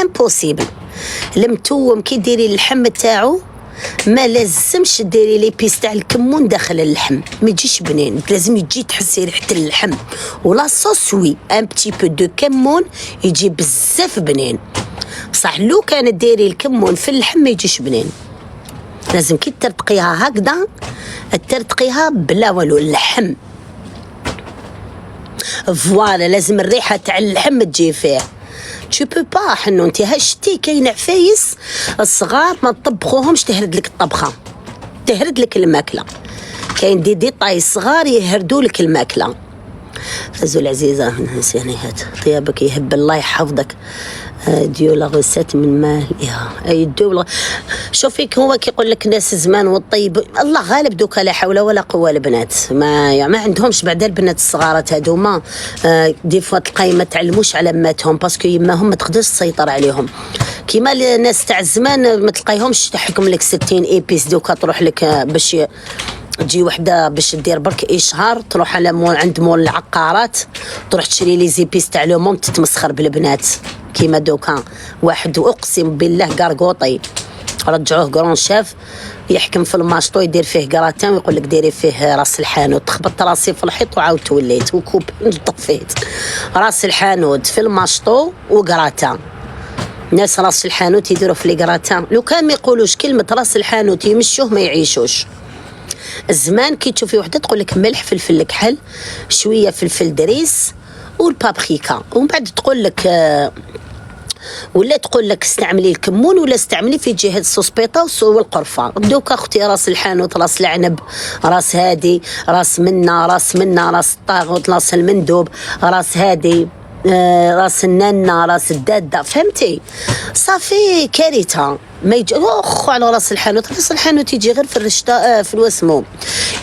امبوسيبل. المتوم كي ديري اللحم تاعو ما لازمش ديري لي بيس تاع الكمون داخل اللحم ما يجيش بنين، لازم يجي تحسي ريحه اللحم ولا صوص وي ان بتي بو دو كمون يجي بزاف بنين. صح لو كان ديري الكمون في اللحم ما يجيش بنين. لازم كي ترتقيها هكذا ترتقيها بلا والو اللحم فوالا لازم الريحه تاع اللحم تجي فيه. tu peux pas حنو انت هشتي كاين عفايس الصغار ما تطبخوهمش تهرد لك الطبخه تهرد لك الماكله. كاين دي طاي صغار يهردوا لك الماكله. فازو العزيزه نسيني هات طيابك يهب الله يحفظك. ديو لا غوسيت من مال اي ديو شوفيك هو كيقول لك ناس زمان والطيب الله غالب دوكا لا حول ولا قوه. البنات ما عندهمش بعدا البنات الصغارات هذوما دي فوا تلقاي ما تعلموش على ماتهم باسكو يماهم ما تقدرش تسيطر عليهم كيما الناس تاع الزمان ما تلقايهمش تحكم لك 60 ايبيس دوكا تروح لك باش تجي وحده باش دير برك اشهار، تروح على مول عند مول العقارات، تروح تشري لي زيبيس تاع لو موند، تتمسخر بالبنات كيما دوكا. واحد اقسم بالله قرقوطي رجعوه كرون شاف يحكم في الماشطو، يدير فيه كراتان ويقول لك ديري فيه راس الحانوت. تخبط راسي في الحيط وعاود توليت وكوب طفيت راس الحانوت في الماشطو وكراتان. ناس راس الحانوت يديروا في لي كراتان، لو كان ما يقولوش كلمه راس الحانوت يمشوه ما يعيشوش. الزمان كي تشوفي وحده تقول لك ملح فلفل كحل شويه فلفل دريس والبابريكا، ومن بعد تقول لك ولا تقول لك استعملي الكمون ولا استعملي في جهه السوسبيطه والقرفه. دوكا اختي راس الحانوت، راس العنب، راس هادي، راس منا، راس منا، راس الطاغوت، راس المندوب، راس هادي، راس النانا، راس الداده، فهمتي؟ صافي كارثه. ما يجي اخ على راس الحانوت. راس الحانوت يجي غير في الرشطه، في الوسمو،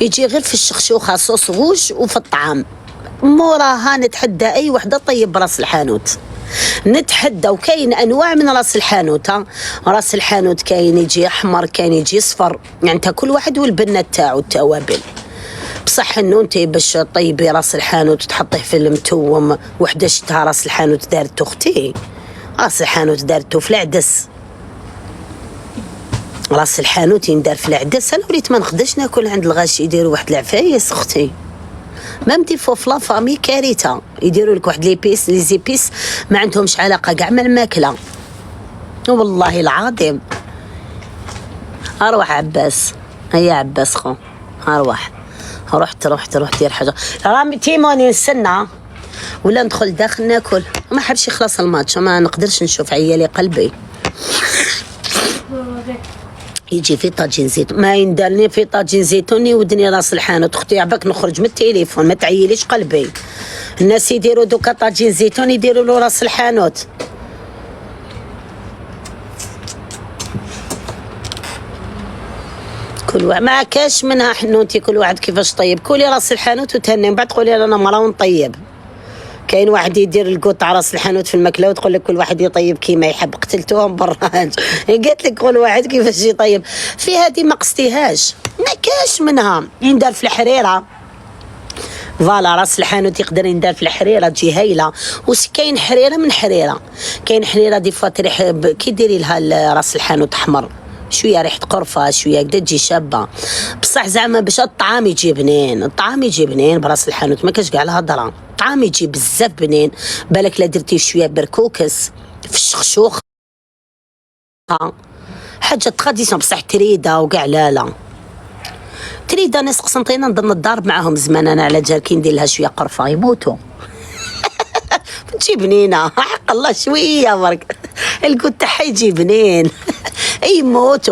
يجي غير في الشخشوخه صوص غوش وفي الطعام. موراها نتحدى اي وحده طيب راس الحانوت، نتحدى. وكاين انواع من راس الحانوت. راس الحانوت كاين يجي احمر، كاين يجي صفر، يعني انت كل واحد والبنه تاعو التوابل. بصح انه انت باش طيبي راس الحانوت وتحطيه في المتوم. وحده شتها راس الحانوت دارت اختي، راس الحانوت دارته في العدس. راس الحانوت يندار في العدس. انا وليت ما نقدرش ناكل عند الغاشي يديروا واحد العفايس اختي، مامتي فوف لا فامي كارثه. يديروا لك واحد لي زيبيس ما عندهمش علاقه كاع مع الماكله، والله العظيم. اروح عباس، هيا عباس خو اروح. روح دير حاجه. رامي تيموني نستنى ولا ندخل داخل ناكل. ما حبش يخلص الماتش، ما نقدرش نشوف عيالي قلبي. يجي في طاجين زيتون، ما يندرني في طاجين زيتوني ودني راس الحانوت. اختي عباك نخرج من التليفون، ما تعيليش قلبي. الناس يديروا دوكا طاجين زيتون يديروا له راس الحانوت. كل واحد ما كاش منها حنوتي، كل واحد كيفاش طيب. كولي راس الحانوت وتهني، من بعد تقولي انا مرا ونطيب. كاين واحد يدير الكوط تاع راس الحانوت في الماكله وتقول لك كل واحد يطيب كيما يحب. قتلتوهم براج. قالت لك كل واحد كيفاش يطيب. في هذه ما قصتيهاش، ما كاش منها. يندار في الحريره، فوالا راس الحانوت يقدر يندار في الحريره تجي هايله. وكاين حريره من حريره، كاين حريره دي فوا تريح كي ديري لها راس الحانوت احمر شويه ريحه قرفه شويه هكذا تجي شابه. بصح زعما باش الطعام يجي بنين، الطعام يجي بنين براس الحانوت، ما كاش كاع الهضره. الطعام يجي بزاف بنين. بالك لا درتي شويه بركوكس في الشخشوخ حاجه تراديسيون. بصح تريده وكاع لا تريده ناس قسنطينه نضل نضارب معاهم زمان انا على جال كي ندير لها شويه قرفه يموتوا. تجي بنينه حق الله شويه برك الكوت تاعها يجي بنين. يموت.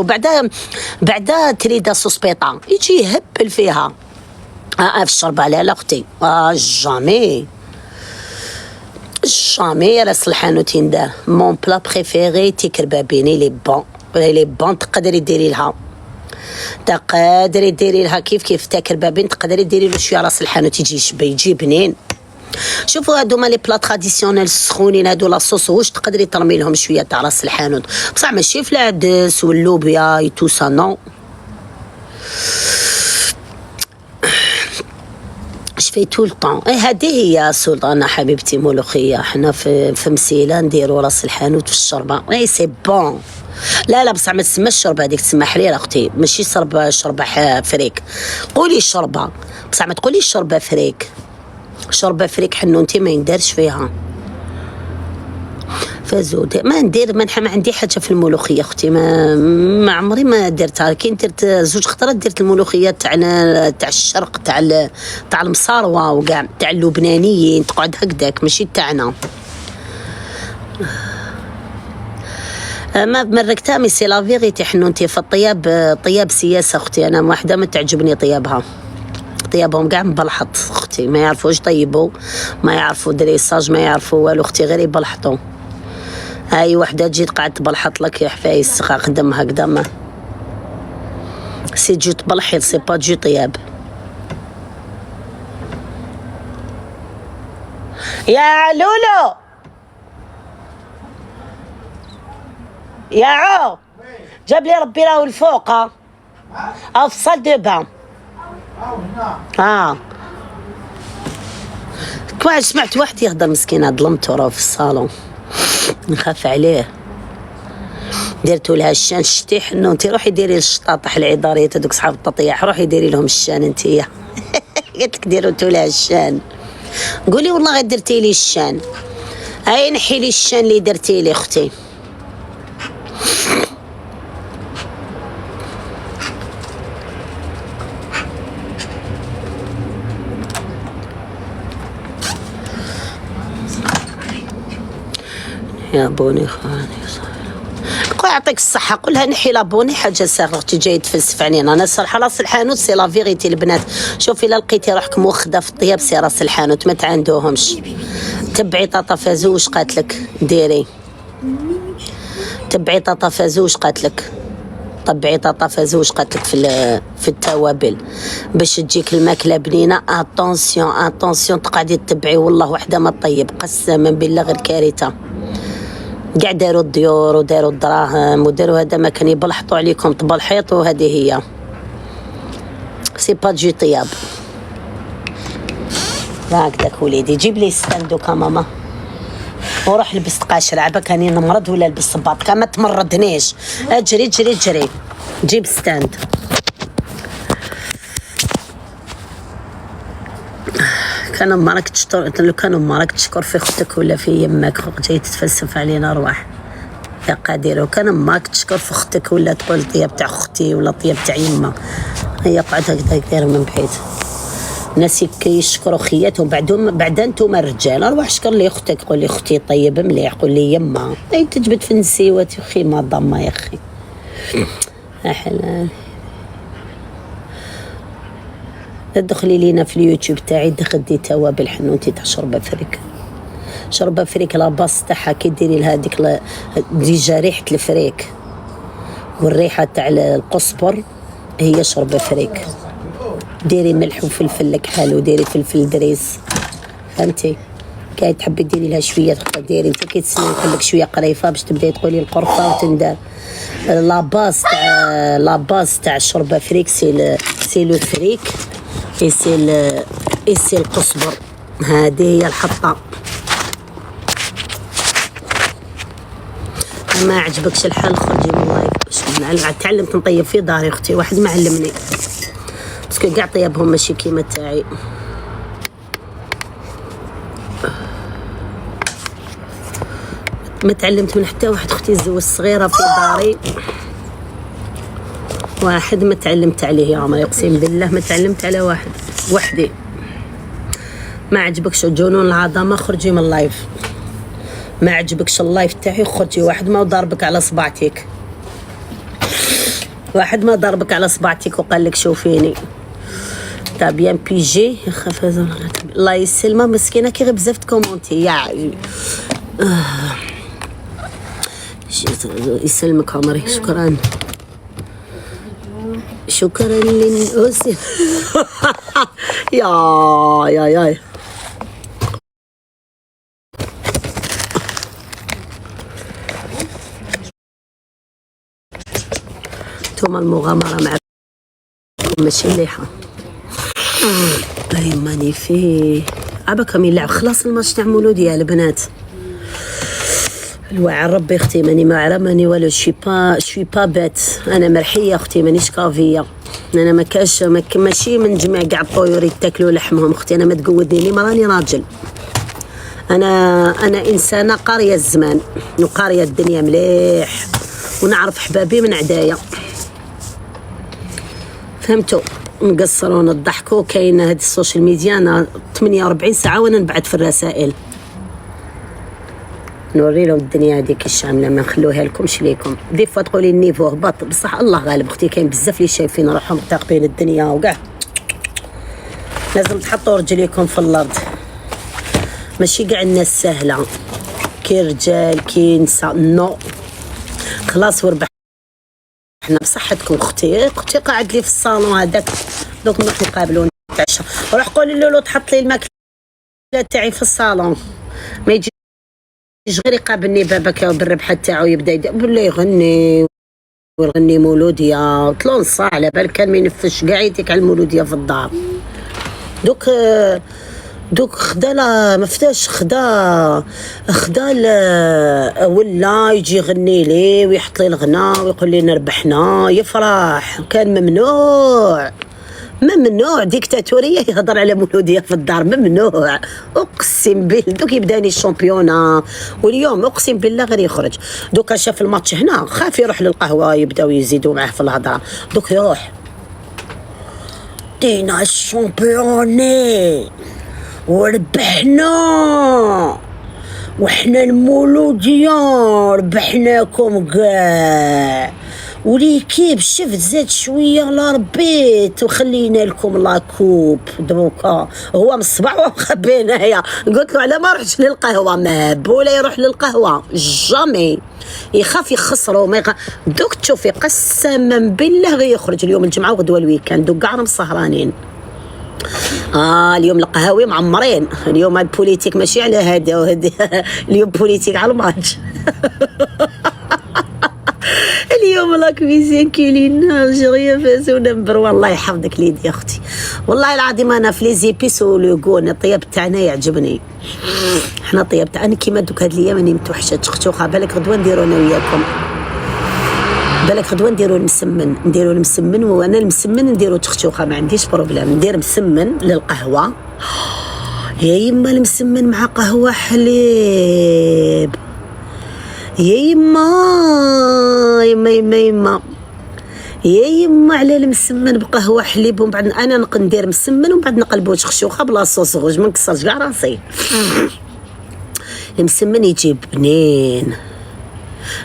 بعدا تريده سوسبيطه يجي يهبل فيها. في الشربه لا اختي جامي راس الحانوت يندار. مون بلا بريفيري تيكر بابيني لي بون تقدري ديري لها كيف تاكر بابين تقدري ديري له شويه راس الحانوت يجي يشبه يجي بنين. شوفوا هادو لي بلا تراديسيونيل السخونين هادو لاصوص واش تقدري ترمي لهم شويه تاع راس الحانوت. بصح ماشي في العدس واللوبيا تو سا نو. شفي طول طون. هذه هي سلطانه حبيبتي ملوخيه. حنا في مسيله نديروا راس الحانوت في الشوربه. اي سي بون. لا بصح ما تسمى الشوربه هذيك تسمى حريره اختي، ماشي شوربه فريك. قولي شوربه بصح ما تقوليش شوربه فريك. شوربه فريك حنونتي ما يندارش فيها. فزود ما ندير ما عندي حاجه في الملوخيه اختي، ما عمري ما درتها. كي درت زوج خطرات درت الملوخيه تاع الشرق تاع المصاروه وكاع تاع اللبنانيين تقعد هكذاك ماشي تاعنا. ما مركتها مي سي لا فيغيتي حنونتي. في طياب سياسه اختي. انا واحده ما تعجبني طيابهم كاع مبلحط اختي، ما يعرفوش طيبوا، ما يعرفوا دريساج، ما يعرفوا والو اختي، غير يبلحطوا. هاي وحده تجي تقعد تبلحط لك يا حفايس قدام هكذا. ما سي تجي تبلحي سي با تجي طياب. يا لولو يا عو جاب لي ربي راهو الفوق او في صال دو بان. واحد سمعت واحد يهضر مسكينه ظلمته راه في الصالون نخاف عليه. درتو لها الشان شتي حنو انت روحي ديري الشطاطح العذاريات هذوك صحاب التطياح روحي ديري لهم الشان انتيا. قلت لك ديروا لها الشان قولي والله غير درتي لي الشان هاي نحي لي الشان اللي درتي لي اختي. يا بوني خاني قول يعطيك الصحة قولها نحي لابوني حاجة ساغرة اختي جاي تفلسف علينا. انا صراحة راس الحانوت سي لا فيغيتي البنات. شوفي الا لقيتي روحك موخدة في الطياب سي راس الحانوت ما تعندوهمش. تبعي طاطا فازوش قاتلك ديري تبعي طاطا فازوش قاتلك طبعي طاطا فازوش قاتلك في التوابل باش تجيك الماكله بنينه. اتونسيون تقعدي تتبعي والله وحده ما طيب قسما بالله غير كارثه. كاع داروا الديور وداروا الدراهم وداروا هذا ما كان يبلحطوا عليكم طبال الحيط وهذه هي سي با جي طياب. هكذاك وليدي جيب لي ستاندوكا ماما وروح لبس قاشر عباك راني نمرض ولا لبس صباط ما تمرضنيش. اجري جري جري جيب ستاند. كان ماراك تشطر لو كان ماراك تشكر في اختك ولا في يمك جاي تتفلسف علينا ارواح يا قادر. وكان ماك تشكر في اختك ولا تقول طياب تاع اختي ولا طياب تاع يما. هي قعد هكذا داير من بعيد ناس كيشكروا خياتهم بعدا نتوما الرجال روح شكر لي اختك قول لي اختي طيب مليح قول لي يما اي تجبد في النسيوات يا اخي ما ضمه يا اخي احلى. تدخلي لينا في اليوتيوب تاعي دخلتي توابل حنوتي تاع شوربه فريك. شوربه فريك لاباس تاعها كي ديري لها ديك ديجا ريحه الفريك والريحه تاع القصبر هي شوربه فريك. ديري ملح وفلفل لك حلو ديري فلفل دريس فهمتي. كاي تحبي ديري لها شويه ديري انت كي تسمعي نقول لك شويه قريفه باش تبداي تقولي القرفه وتندار. لاباس تاع الشوربه فريك سي لو فريك سي القصبر. هذه هي الحطه. ما عجبكش الحال خرجي من اللايف باش تعلمت نطيب في داري اختي واحد ما علمني باسكو كاع طيابهم ماشي كيما تاعي. ما تعلمت من حتى واحد اختي الزوج الصغيره في داري واحد ما تعلمت عليه يا عمري اقسم بالله ما تعلمت على واحد وحدي. ما عجبكش جنون العظمه خرجي من اللايف. ما عجبكش اللايف تاعي خرجي. واحد ما ضربك على صبعتك واحد ما ضربك على صبعتك وقال لك شوفيني تا بيان بيجي يخاف الله يسلمها مسكينه كي غير بزاف تكومونتي يا يسلمك عمري. شكرا للأسف. يا توما المغامرة معكم ماشي مليحة. اي مانيفي عباكم يلعب خلاص الماتش تاع مولودية البنات. الوعي ربي اختي ماني ما ماني والو شوي با بات. انا مرحيه اختي مانيش كافيه. انا ما كاش ماشي من جميع كاع الطيور يتاكلوا لحمهم اختي. انا ما تقودني لي راني راجل. انا انسانه قاريه الزمان وقاريه الدنيا مليح ونعرف حبابي من عدايا فهمتوا. نقصروا نضحكوا كاين هاد السوشيال ميديا انا 48 ساعه وانا نبعث في الرسائل نوري لهم الدنيا هذيك الشامله ما نخلوها لكمش ليكم. دي فوا تقولي النيفو هبط بصح الله غالب اختي كاين بزاف اللي شايفين روحهم تاقبين الدنيا وكاع. لازم تحطوا رجليكم في الارض ماشي كاع الناس سهله كي رجال كي نساء نو خلاص وربحنا بصحتكم. اختي قاعد لي في الصالون هذاك دوك نروح نقابلو نتعشى. روح قولي له تحط لي الماكله تاعي في الصالون ما يجي غير يقابلني باباك بالربحه تاعو يبدا ولا يغني ويغني مولودية، قلت له نص على بالك كان ما ينفش كاع يديك على المولودية في الدار. دوك خدا لا مفتاش، خدا ولا يجي يغني لي ويحط لي الغنى ويقول لي ربحنا يفرح. كان ممنوع ديكتاتوريه يهضر على مولوديه في الدار، ممنوع اقسم بالله. دوك يبداني الشامبيونا واليوم اقسم بالله غير يخرج. دوكا شاف الماتش هنا خاف يروح للقهوه يبداو يزيدوا معاه في الهضره. دوك يروح دينا الشامبيوني وربحنا وحنا المولوديه ربحناكم كاع وليكيب شفت زاد شويه لا ربيت وخلينا لكم لاكوب. دروكا هو من الصباح ومخبي هنايا. قلت له على ما رحتش للقهوه، ما ولا يروح للقهوه جامي، يخاف يخسروا ما دوك تشوفي قسما بالله غير يخرج اليوم الجمعه وغدوه الويكاند. دوك كاع راهم سهرانين. اليوم القهاوي معمرين. اليوم البوليتيك ماشي على هذا وهذا اليوم بوليتيك على الماتش. اليوم لا كويزين كيلين الجيريا فازوا نمبر. والله يحفظك ليدي يا اختي، والله العظيم انا في لي زيبيس ولوغون الطياب تاعنا يعجبني. حنا الطياب تاعنا كيما دوك هاد الايام راني متوحشه تخشوخه. بالك غدوه نديرو انا وياكم، بالك غدوه نديرو المسمن وانا المسمن نديرو تخشوخه، ما عنديش بروبليم. ندير مسمن للقهوه يا يما، المسمن مع قهوه حليب يا يما يا يما على المسمن بقهوه حليب. ومن بعد انا ندير مسمن ومن بعد نقلبو شخشوخه بلا صوص غوج، ما نكسرش كاع راسي. المسمن يجيب بنين.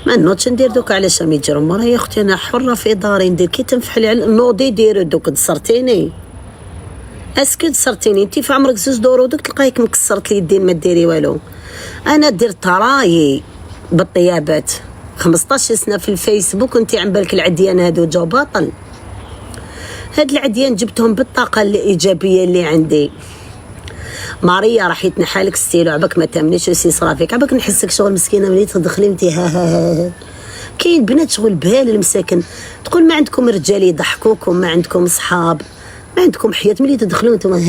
ما نوضش ندير دوك علاش راهم يجروا مرا يا اختي. انا حره في داري ندير كي تنفحلي على نوضي ديرو. دوك دصرتيني اسكو دصرتيني انت في عمرك 2 دور ودوك تلقايك مكسرت لي الدين ما ديري والو. انا دير طراي بالطيابات 15 سنه في الفيسبوك وانت عم بالك العديان هادو جاو باطل. هاد العديان جبتهم بالطاقه الايجابيه اللي عندي. ماريا راح يتنحى لك ستيلو عباك ما تامنيش وسي صرافيك عباك نحسك شغل مسكينه ملي تدخلي انت ها. كاين بنات شغل بهال المساكن تقول ما عندكم رجال يضحكوكم، ما عندكم صحاب، ما عندكم حياه، ملي تدخلوا انتم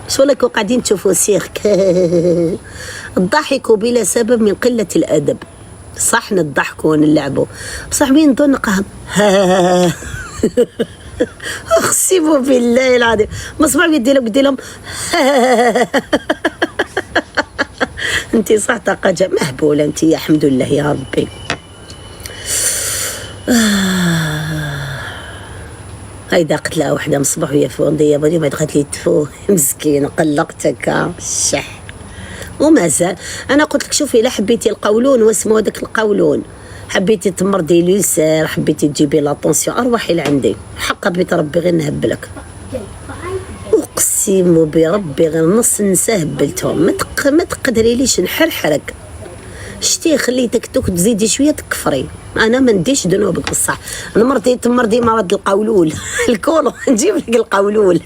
شغلك قاعدين تشوفوا سيرك. الضحك بلا سبب من قله الادب. صح نضحكوا ونلعبوا بصح مين نظن قهم اقسم بالله العظيم مصباح قدي لهم انت صح طاقه مهبوله انت يا الحمد لله يا ربي. هاي داقت لها وحده مصباح وهي في ورديه بدي ما دخلت لي تفو مسكين قلقتك الشح. ومازال انا قلت لك شوفي لا حبيتي القولون واسمو هذاك القولون، حبيتي تمرضي للسار، حبيتي تجيبي لاطونسيون اروحي لعندي حق بيت ربي غير نهبلك. اقسم بربي غير نص نساه هبلتهم. ما تقدريليش نحرحرك. شتي خليتك دوك تزيدي شويه تكفري. انا ما نديش ذنوبك بصح. انا تمرضي مرض القولول الكولو نجيب لك القولول.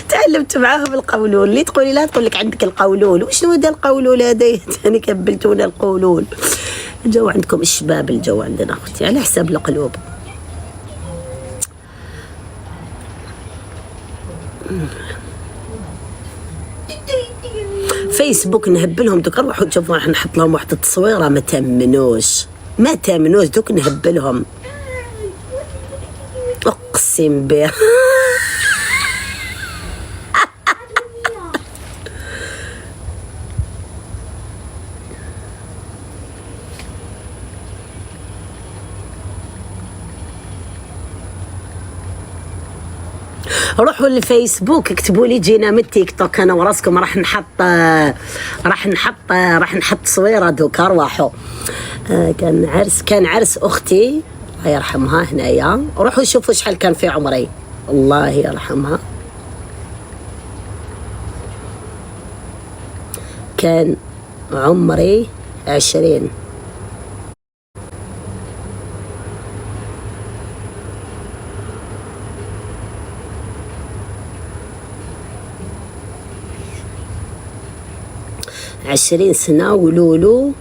تعلمت معاهم القولول اللي تقولي لا تقول لك عندك القولول. وشنو هذا القولول هذا؟ ثاني كبلتونا القولول. الجو عندكم الشباب، الجو عندنا اختي على حساب القلوب. فيسبوك نهبلهم دوك روحوا تشوفوا راح نحط لهم واحد التصويره ما تامنوش دوك نهبلهم اقسم بالله. روحوا للفيسبوك اكتبوا لي جينا من التيك توك انا وراسكم راح نحط تصويره دوك ارواحوا. كان عرس اختي الله يرحمها هنايا. روحوا شوفوا شحال كان في عمري الله يرحمها. كان عمري 20. عشرين سنة ولولو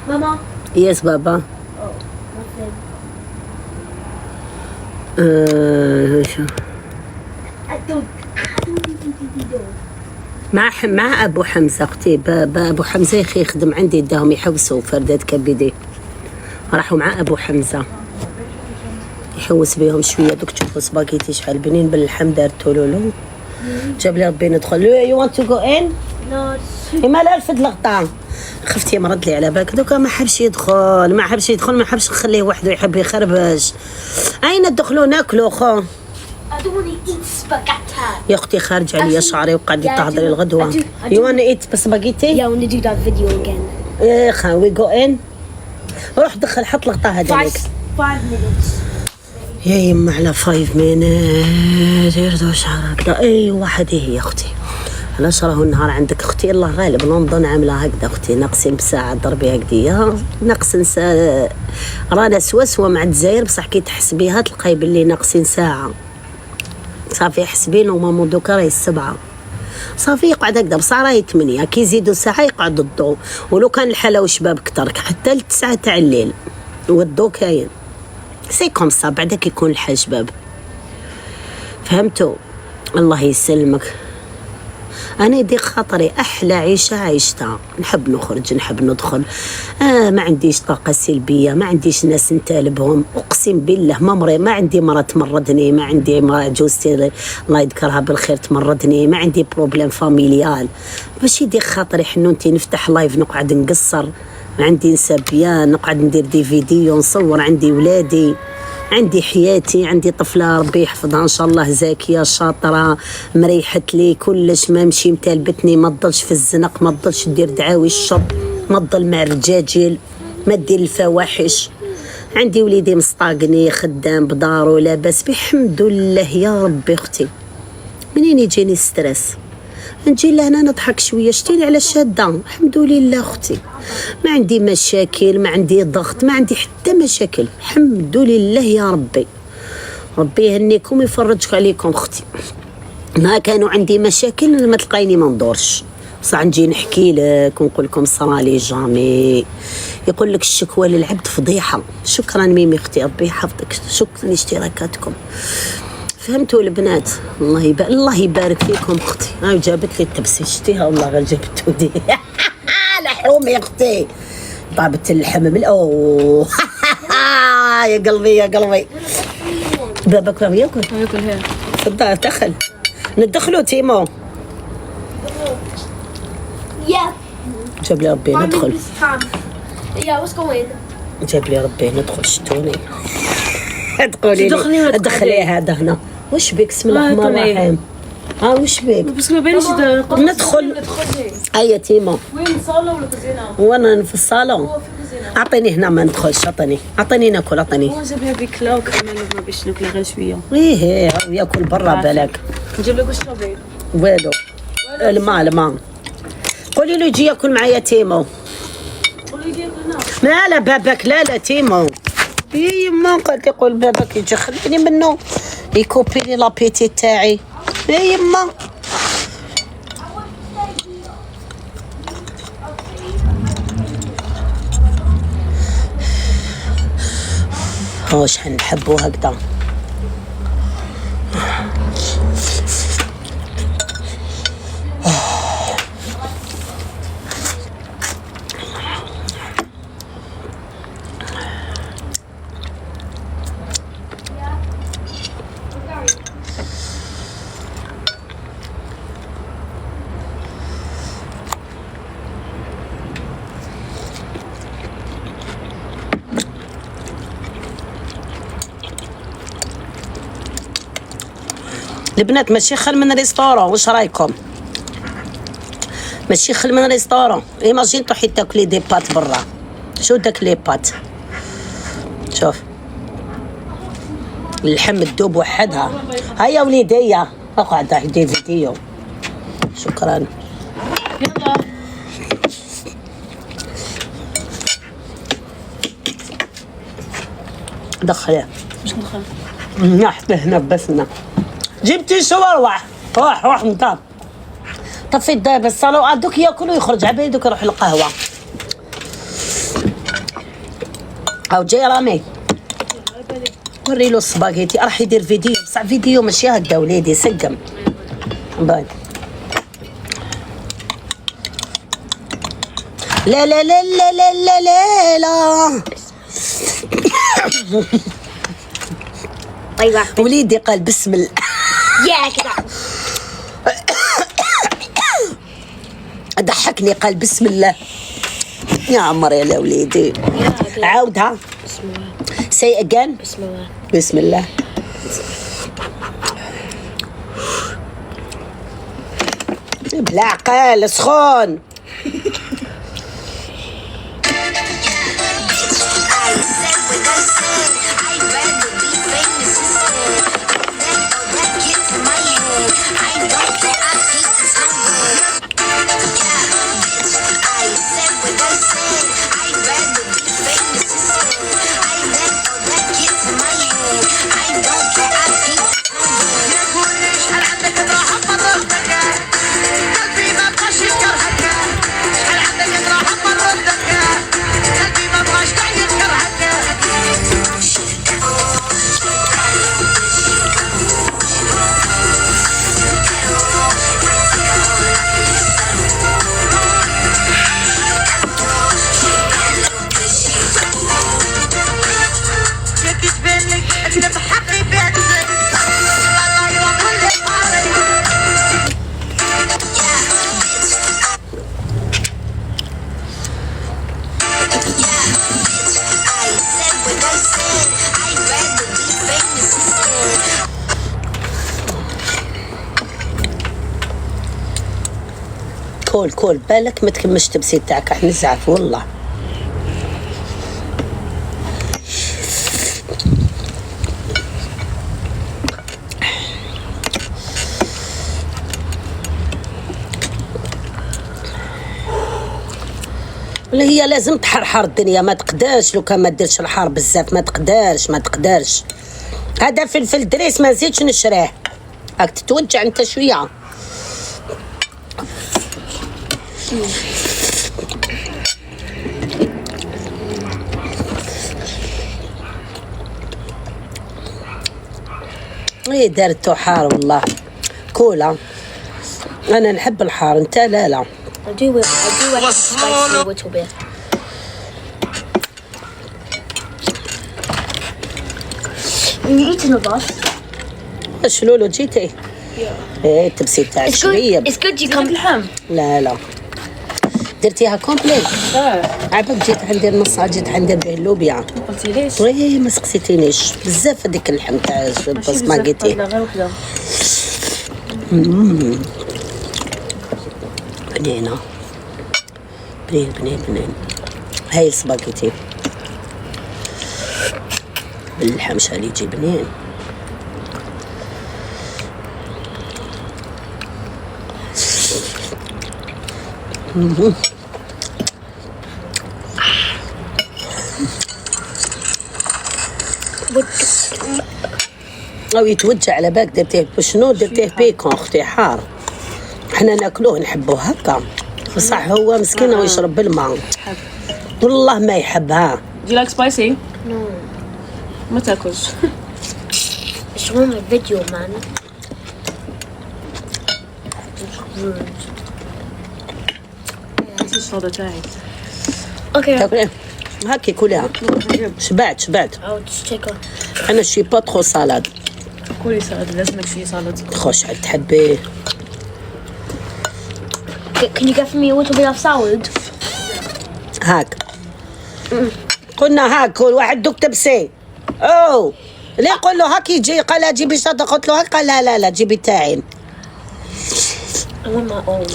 Mama? Yes, Baba. Oh, nothing. شو I don't مع ابو حمزه اختي. ابو حمزه يا اخي يخدم عندي، داهم يحوسوا فردات كبدي، راحوا مع ابو حمزه يحوس بيهم شويه. دوك تشوفوا سباغيتي شحال بنين باللحم دارتو له. جاب لي ربي ندخل. يو وانت تو جو ان؟ No, ما لا الفت الغطاء. خفتي مرد لي على بالك دوكا ما حبش يدخل، ما حبش نخليه وحده يحب يخربش. اين ندخلوا ناكلوا خو؟ I don't want to eat spaghetti. يا اختي خارج عليا شعري وقاعدة Yeah, I تهضري do. الغدوه. I do. يو وانا ايت سباغيتي؟ Yeah, I want to do that video again. ايه خا وي جو ان. روح دخل حط الغطاء هذاك. 5 minutes. يا يما على 5 مينيت يردو شعرك دا. اي واحد هي اختي. علاش راهو النهار عندك اختي؟ الله غالب لندن عامله هكذا اختي، ناقصين بساعه ضربي هكذيا، ناقص رانا سوا مع الجزائر، بصح كي تحسبيها تلقاي باللي ناقصين ساعه. صافي حسبين ومامو دوكا راهي 7 صافي يقعد هكذا، بصح راهي 8 كي يزيدوا ساعه يقعد الضو. ولو كان الحلا وشباب كتر حتى ل9 تاع الليل والضو كاين. سي كوم سا بعدا كيكون الحال شباب، فهمتوا؟ الله يسلمك. انا يضيق خاطري احلى عيشه عيشتها، نحب نخرج نحب ندخل. ما عنديش طاقه سلبيه، ما عنديش ناس نتالبهم، اقسم بالله ما عندي مرة تمرضني، ما عندي مرة جوزتي الله يذكرها بالخير تمرضني، ما عندي بروبليم فاميليال. باش يضيق خاطري حنونتي نفتح لايف نقعد نقصر، عندي نسابيان نقعد ندير دي فيديو نصور، عندي ولادي، عندي حياتي، عندي طفله ربي يحفظها ان شاء الله زاكيه شاطره مريحت لي كلش، ما نمشي متالبتني، ما تضلش في الزنق، ما تضلش دير دعاوي الشر، ما تضل مع الرجاجيل، ما دير الفواحش. عندي وليدي مسطاقني خدام بدارو لاباس بحمد لله يا ربي. اختي منين يجيني ستريس نجي لهنا نضحك شويه، شتيني على شاده الحمد لله اختي، ما عندي مشاكل، ما عندي ضغط، ما عندي حتى مشاكل الحمد لله يا ربي. ربي يهنيكم ويفرجك عليكم اختي. ما كانوا عندي مشاكل ما تلقايني ما ندورش، بصح نجي نحكي لك ونقول لكم صرالي جامي. يقول لك الشكوى للعبد فضيحه. شكرا ميمي اختي ربي يحفظك، شكرا لاشتراكاتكم. فهمتوا البنات؟ الله يبارك فيكم اختي. هاي جابت لي التبسي شتيها والله غير جبتو دي لحوم يا اختي، طابت اللحم من اوه يا قلبي يا قلبي. بابك ما ياكل هنا. تفضل دخل ندخلوا تيمو. Yeah. جاب لي ربي ندخل. Yeah, what's going? جاب لي ربي ندخل شتوني تقولي لي ادخلي هذا هنا. وش بك بسم الله الرحمن الرحيم؟ وش بك؟ بس ما بينش ندخل. هيا تيمو وين صالة ولا كوزينة؟ وانا في الصالون. اعطيني هنا ما ندخلش، اعطيني ناكل اعطيني. هو جاب لي هذيك لا وكمان ما باش ناكل غير شوية. ايه ياكل برا بالك. نجيب لك واش تبغي؟ والو الماء قولي له يجي ياكل معايا تيمو. قولي لي هنا. لا بابك لا تيمو. اي ما قلت يقول بابك يجي خليني منه يكوبي لي لابيتي تاعي. اي يما واش حنحبو هكذا. البنات ماشي خل من ريستورون، واش رايكم؟ ماشي خل من ريستورون. ايماجين تروحي تاكلي دي بات برا. شو داك لي بات؟ شوف اللحم تدوب وحدها. هيا وليدي هيا اقعد عندي فيديو. شكرا. يلا. دخليه. مش ندخل. نحت هنا بسنا. جبتي شو روح روح مطاب. طفي الدايب الصالون عندك ياكلوا يخرج على بيدك يروح القهوه. او جاي رامي وري له السباغيتي راح يدير فيديو بصح فيديو ماشي هكا وليدي سقم باي. لا لا لا لا لا لا لا لا طيب وليدي قال بسم الله. يا كذا ضحكني قال بسم الله. يا عمر يا وليدي عاودها. بسم الله. say again. بسم الله. بسم الله. بلا عقل سخون. كول بالك ما تكملش تبسيط تاعك راح نزعف والله. ولا هي لازم تحرحر الدنيا ما تقدرش لو كان ما ديرش الحار بزاف ما تقدرش. هذا فلفل دريس ما نزيدش نشريه راك تتوجع انت شويه. ايه دارتو حار والله كولا. انا نحب الحار انت لا. I do like it spicy a little bit. Are you eating a lot? اش لولو جيتي؟ ايه التبسيط تاعك It's شويه. good. It's good you come. اللحم. لا درتيها كومبليت. عباك جيت حندير نصها جيت حندير به اللوبيا. ما قلتيليش. وي ما سقسيتينيش بزاف هذيك اللحم تاع البسماغيتي. لا غير وحده. بنينه بنين. هاي السباغيتي باللحم شحال يجي بنين. او يتوجع على بالك درتيه بشنو درتيه بيكون اختي حار. احنا ناكلوه نحبوه هكا بصح هو مسكين ويشرب بالماء والله ما يحبها. Do you like spicy? No. ما تاكلش. It's on my video, man. هاتي الصودا تاعي. Okay. تاكليه هاكي كلها. شبعت. I'll just take a. انا شي با تخو سالاد. كولي سالاد لازمك شي سالاد. خوش عاد تحبيه. Can you get for me a little bit of salad? هاك قلنا هاك كل واحد دوك تبسي. او ليه قول له هاك يجي قال جيبي شطه قلت له هاك قال لا جيبي تاعي. I want my own.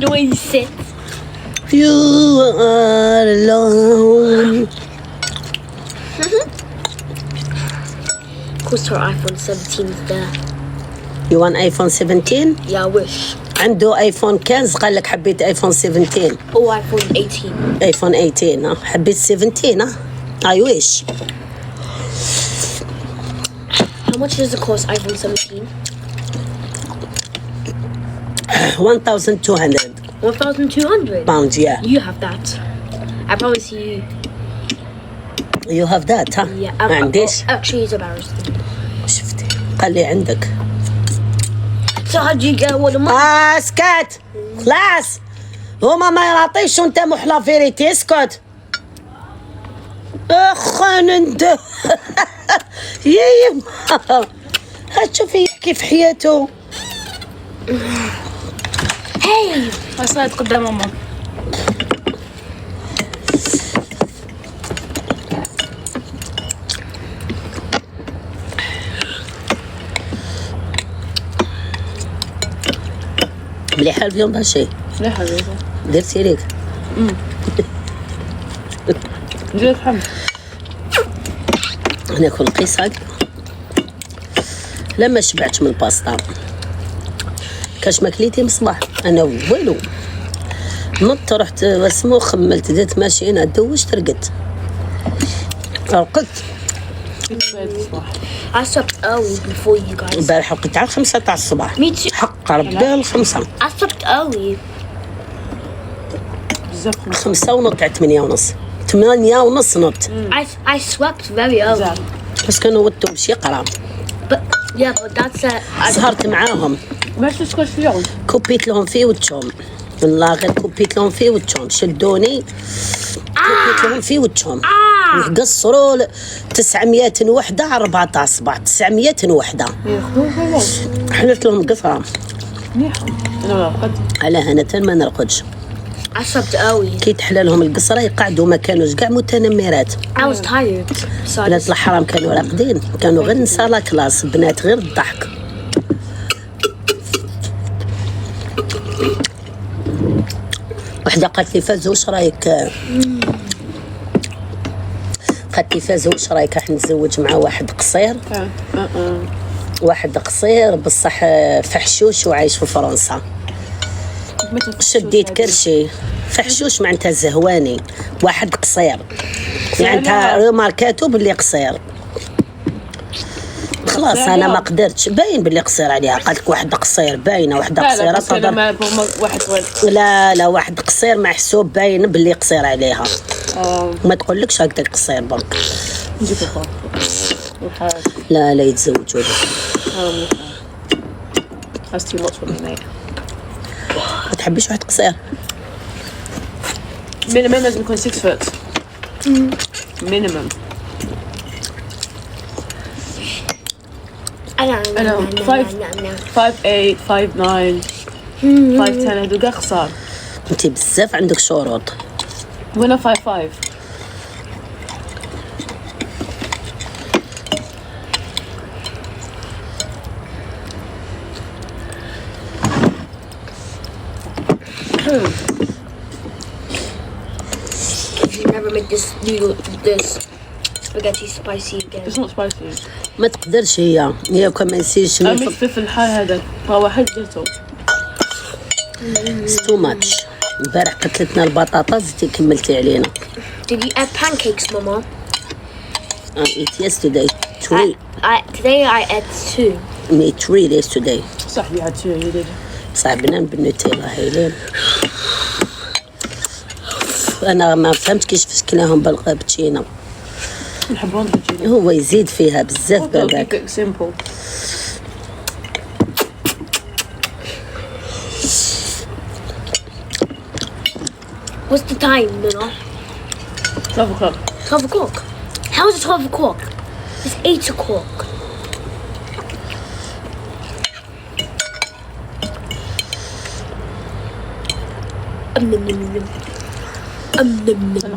The way you sit. You are alone. Of course, her iPhone 17 is there. You want iPhone 17? Yeah, I wish. عنده ايفون 15 قال لك حبيت ايفون 17. Oh, iPhone 18. ايفون 18 حبيت 17 I wish. How much does it cost, iPhone 17? 1200 1,200. pounds. Yeah, You have that. I promise you. you have that ها. Yeah. ما عنديش. Actually, it's embarrassing. شفتي قال لي عندك. So how do you get one of mine? اسكت خلاص هما ما يعطيش وانت محلى فيريتي اسكت. اخن انت. يا هتشوفي يحكي في حياته. Hey! صارت قدام ماما. مليحة اليوم هالشي لا حبيبي. درتي ليك. جيت حمد. ناكل قيصاق. لما شبعت من الباستا كاش ماكليتي من الصباح انا والو نط رحت اسمو خملت درت ماشينه دوشت رقدت I slept early before you guys. البارح رقدت على 5 تاع الصباح. Me too. حق ربي الخمسة. I slept early. بزاف 5 ونط على 8 ونص. 8 ونص نط. I slept very early. بس كانوا ودوا باش يقرا. But yeah, but that's سهرت معاهم ماشي تسكت في اليوم. كوبيت لهم فيه وتشوم. والله غير كوبيت لهم فيه وتشوم شدوني كوبيت لهم فيه وتشوم. قصروا 900 وحدة على 4 تاع الصباح. 900 وحدة. ياخذوه في اليوم. حلت لهم قصرة. مليحة. أنا قد. على هنا ما نرقدش. I slept early. كي تحلى لهم القصرة يقعدوا ما كانوش كاع متنمرات. I was tired. So I بنات just, الحرام كانوا راقدين كانوا غير نساء لا كلاس بنات غير الضحك. وحده قالت لي فاز واش رايك قالت لي فاز واش رايك راح نتزوج مع واحد قصير واحد قصير بصح فحشوش وعايش في فرنسا. شديت كرشي فحشوش معناتها زهواني واحد قصير معناتها ماركاتو باللي قصير. خلاص انا ما قدرتش باين باللي قصير عليها. قالت لك واحد قصير باينه وحده قصيره صدر. واحد طويل. لا واحد قصير محسوب باين باللي قصير عليها. ما تقولكش هكذا قصير برك. نجيب الخوف. لا يتزوجوا That's too much for me, mate. ما تحبيش واحد قصير. Minimum لازم يكون 6 foot. Minimum. I know. 5'8", 5'9", 5'10", هادو كاع قصار. انت بزاف عندك شروط. وانا 5'5". You never make this spaghetti spicy again. It's not spicy. ما تقدرش هي كما نسيش عملت فلفل حار هذا واحد درته. تو ماتش. البارح قتلتنا البطاطا زدتي كملتي علينا. Did you eat pancakes, Mama? I ate yesterday 3. Today I ate 2. Me 3 yesterday. صح you had 2 you did. صعبنا بالنوتيلا هايلين. انا ما فهمت كيفاش فسكناهم بالغابتشينا. نحبهم بالجيلي. هو يزيد فيها بزاف بالك. Keep it simple. What's the time, Nana? 12 o'clock. 12 o'clock. How is it 12 o'clock? It's 8 o'clock.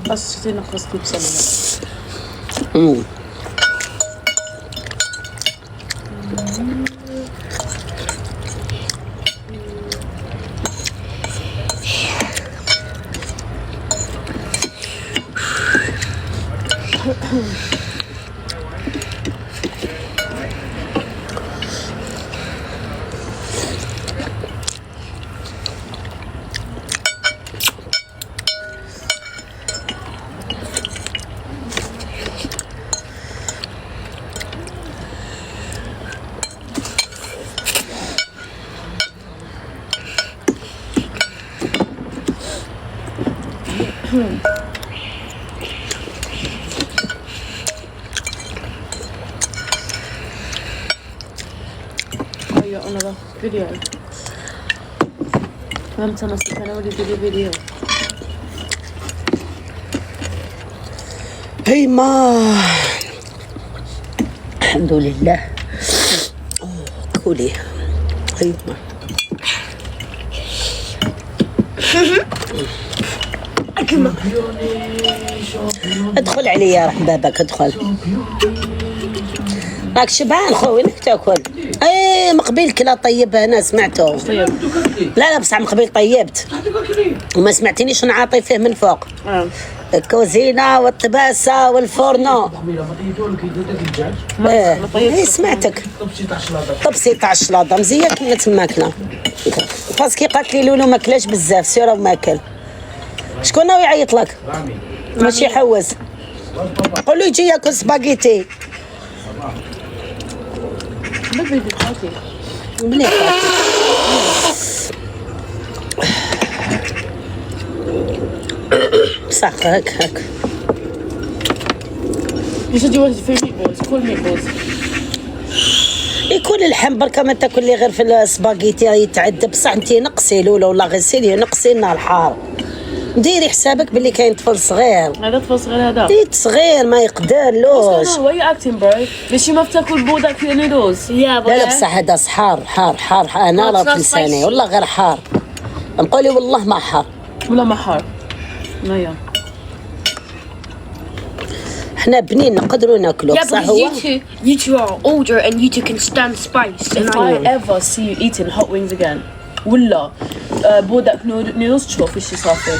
نقص كل سنة. Oh, you're on another video. I'm telling us I already did a video. هيما الحمد لله. كولي هيما. ادخل عليا راح بابك ادخل. راك شبعان خويا وينك تاكل؟ اي مقبل كلا طيب هنا سمعته. لا بصح مقبل طيبت وما سمعتنيش نعاطي فيه من فوق. الكوزينة والطباسة والفورنو. ايه سمعتك. طبسي تاع الشلاضة مزيان كنا تماكلة باسكي قالت لي لولو ماكلاش بزاف سيرة وماكل. شكون ناوي يعيط لك؟ ماشي يحوس. قول له يجي ياكل سباغيتي. مليح صح هاك. You said you wanted food meatballs. Call meatballs. يكون اللحم بركه ما تاكل لي غير في السباغيتي يتعذب. بصح انتي نقصي لولا ولا غسيلي نقصي لنا الحار. ديري حسابك باللي كاين طفل صغير. هذا طفل صغير هذا. ديت صغير ما يقدرلوش. Why are you acting bro? ليش ما بتاكل بودك في نودلز؟ Yeah, but لا بصح هذا حار انا Well, راه it's not في لساني spicy. والله غير حار. نقولي والله ما حار. ولا ما حار. نيا. احنا بنين نقدروا ناكلوا yeah, بصح because هو you two are older and you two can stand spice. If I ever see you eating hot wings again, ولا بودك نودلز تشوف ايش صار فيك.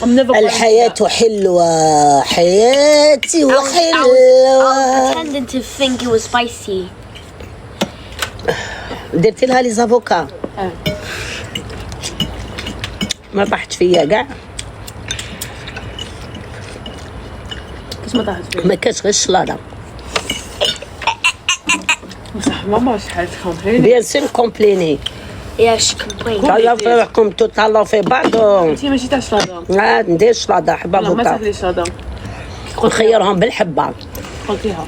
I'm never going الحياة حلوة حياتي I was وحلوة. pretending to think it was spicy. درتي لها لي زافوكا ما طاحت فيا كاع. بس ما طاحت فيك. ما كاش غير الشلاضة. صح ماما شحال تكونتريني. بيان سور كومبليني. Yeah, she complained. تهلاو فيكم تهلاو في بعضهم. انتي ماشي تاع شلاضة. ندير شلاضة حبة لا ما فوكا تاكلي شلاضة. نخيرهم بالحبة. قلتيها.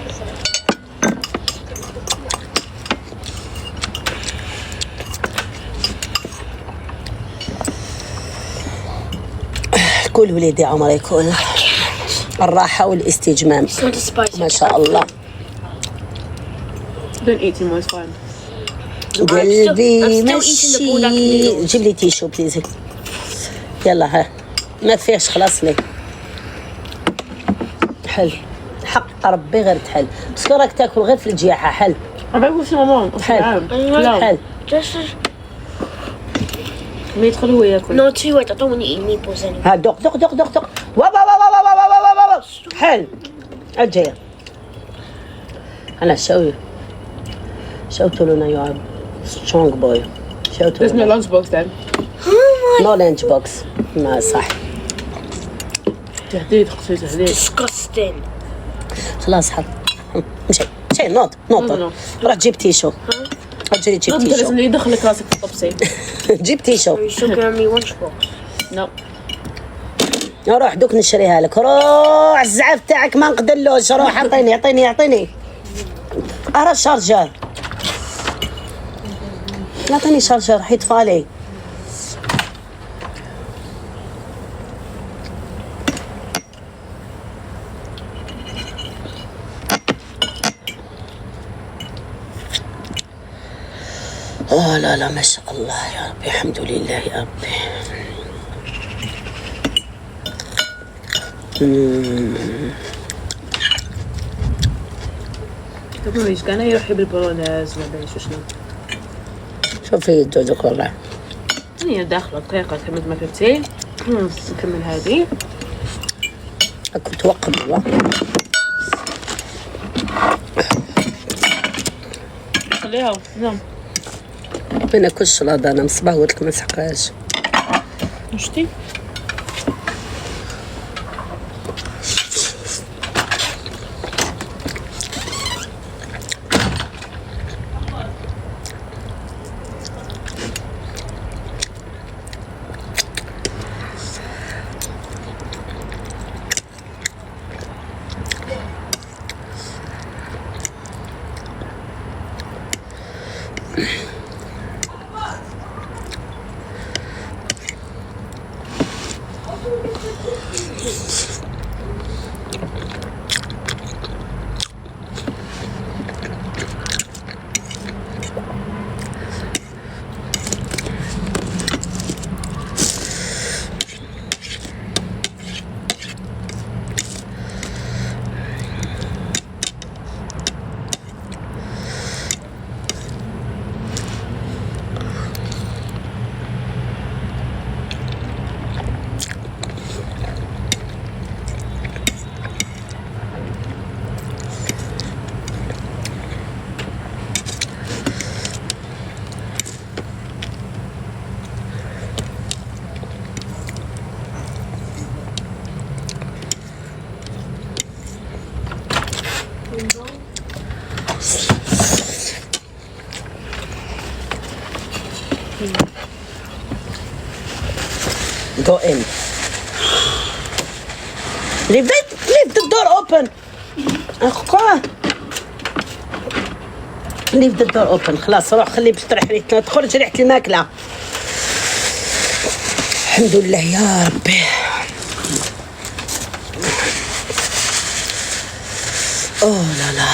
كل وليدي عمر يكون الراحة والاستجمام. It's not a spicy. ما شاء الله. Don't eat too much, fine. قلبي I'm still eating the bulldog مشي. noodles. جيب لي تيشو بليزي. يلا ها ما فيهش خلاص لي. حل حق ربي غير تحل بس راك تاكل غير في الجياحة. حل أنا بقول شو ماما. حل لا. حل. Just ما يدخل هو ياكل. no, too wait. I don't want to eat meatballs anymore. ها دوق دوق دوق دوق دوق. وابا وابا وابا وابا وابا. حل اجي انا شوتوا لنا يا سترونج بوي. شوتوا There's no لنا lunchbox then. نو لانش بوكس. ما صح تهديد خصوصي تهديد. Disgusting. خلاص حل. مشي نوض No. روح جيب تيشو. اجري جيب انت تيشو. لازم يدخلك راسك في الطبسي. جيب تيشو. Are you still giving me lunchbox? No. روح دوك نشريها لك. روح الزعاف تاعك ما نقدرلوش. روح اعطيني ارى الشارجر. اعطيني شارجر حيت فالي. لا ما شاء الله يا ربي. الحمد لله يا ربي. طب ايش كان يروح بالبولونيز ما ادري شنو. شوفي الدودك والله. هي داخله دقيقه كم ما كنتي. نكمل هذه. كنت وقبل خليها نعم. ما ناكلش لاضه انا من الصباح قلت لك ما نسحقهاش. شتي Go in. Leave the door open. أخوة. Leave the door open. خلاص روح خليه باش تريح ريحتنا تخرج ريحة الماكلة. الحمد لله يا ربي. أوه لا لا.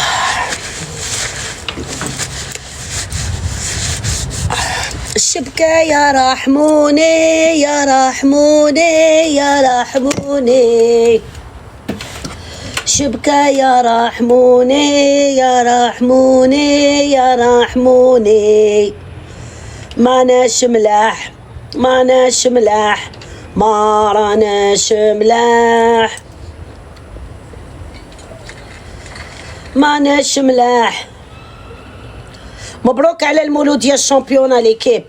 الشبكة يا رحموني يا رحموني يا رحموني. شبكة يا رحموني يا رحموني يا رحموني. ماناش ملاح ماناش ملاح ما راناش ملاح ماناش ملاح. مبروك على المولود يا الشامبيونة ليكيب.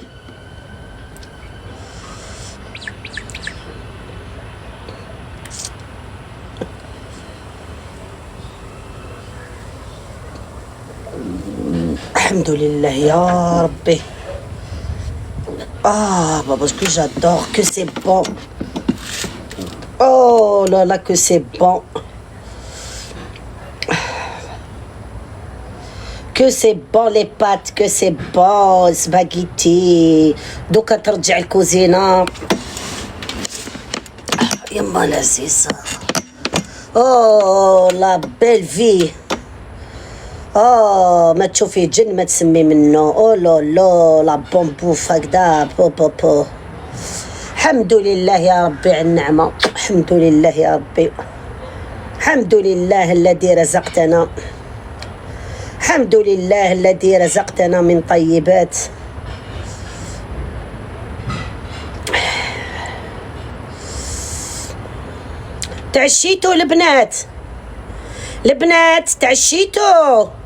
الحمد لله يا ربي. بابا que j'adore que c'est bon. Oh là là que c'est bon. Que c'est bon les pâtes que c'est bon spaghetti. دوكا ترجع الكوزينة. يما لذيذة. Oh la belle vie. ما تشوفي جن ما تسمي منه. او لا لا لا بومبوف هكذا بو بو بو. الحمد لله يا ربي على النعمة. الحمد لله يا ربي. الحمد لله الذي رزقتنا. الحمد لله الذي رزقتنا من طيبات. تعشيتوا البنات البنات تعشيتوا.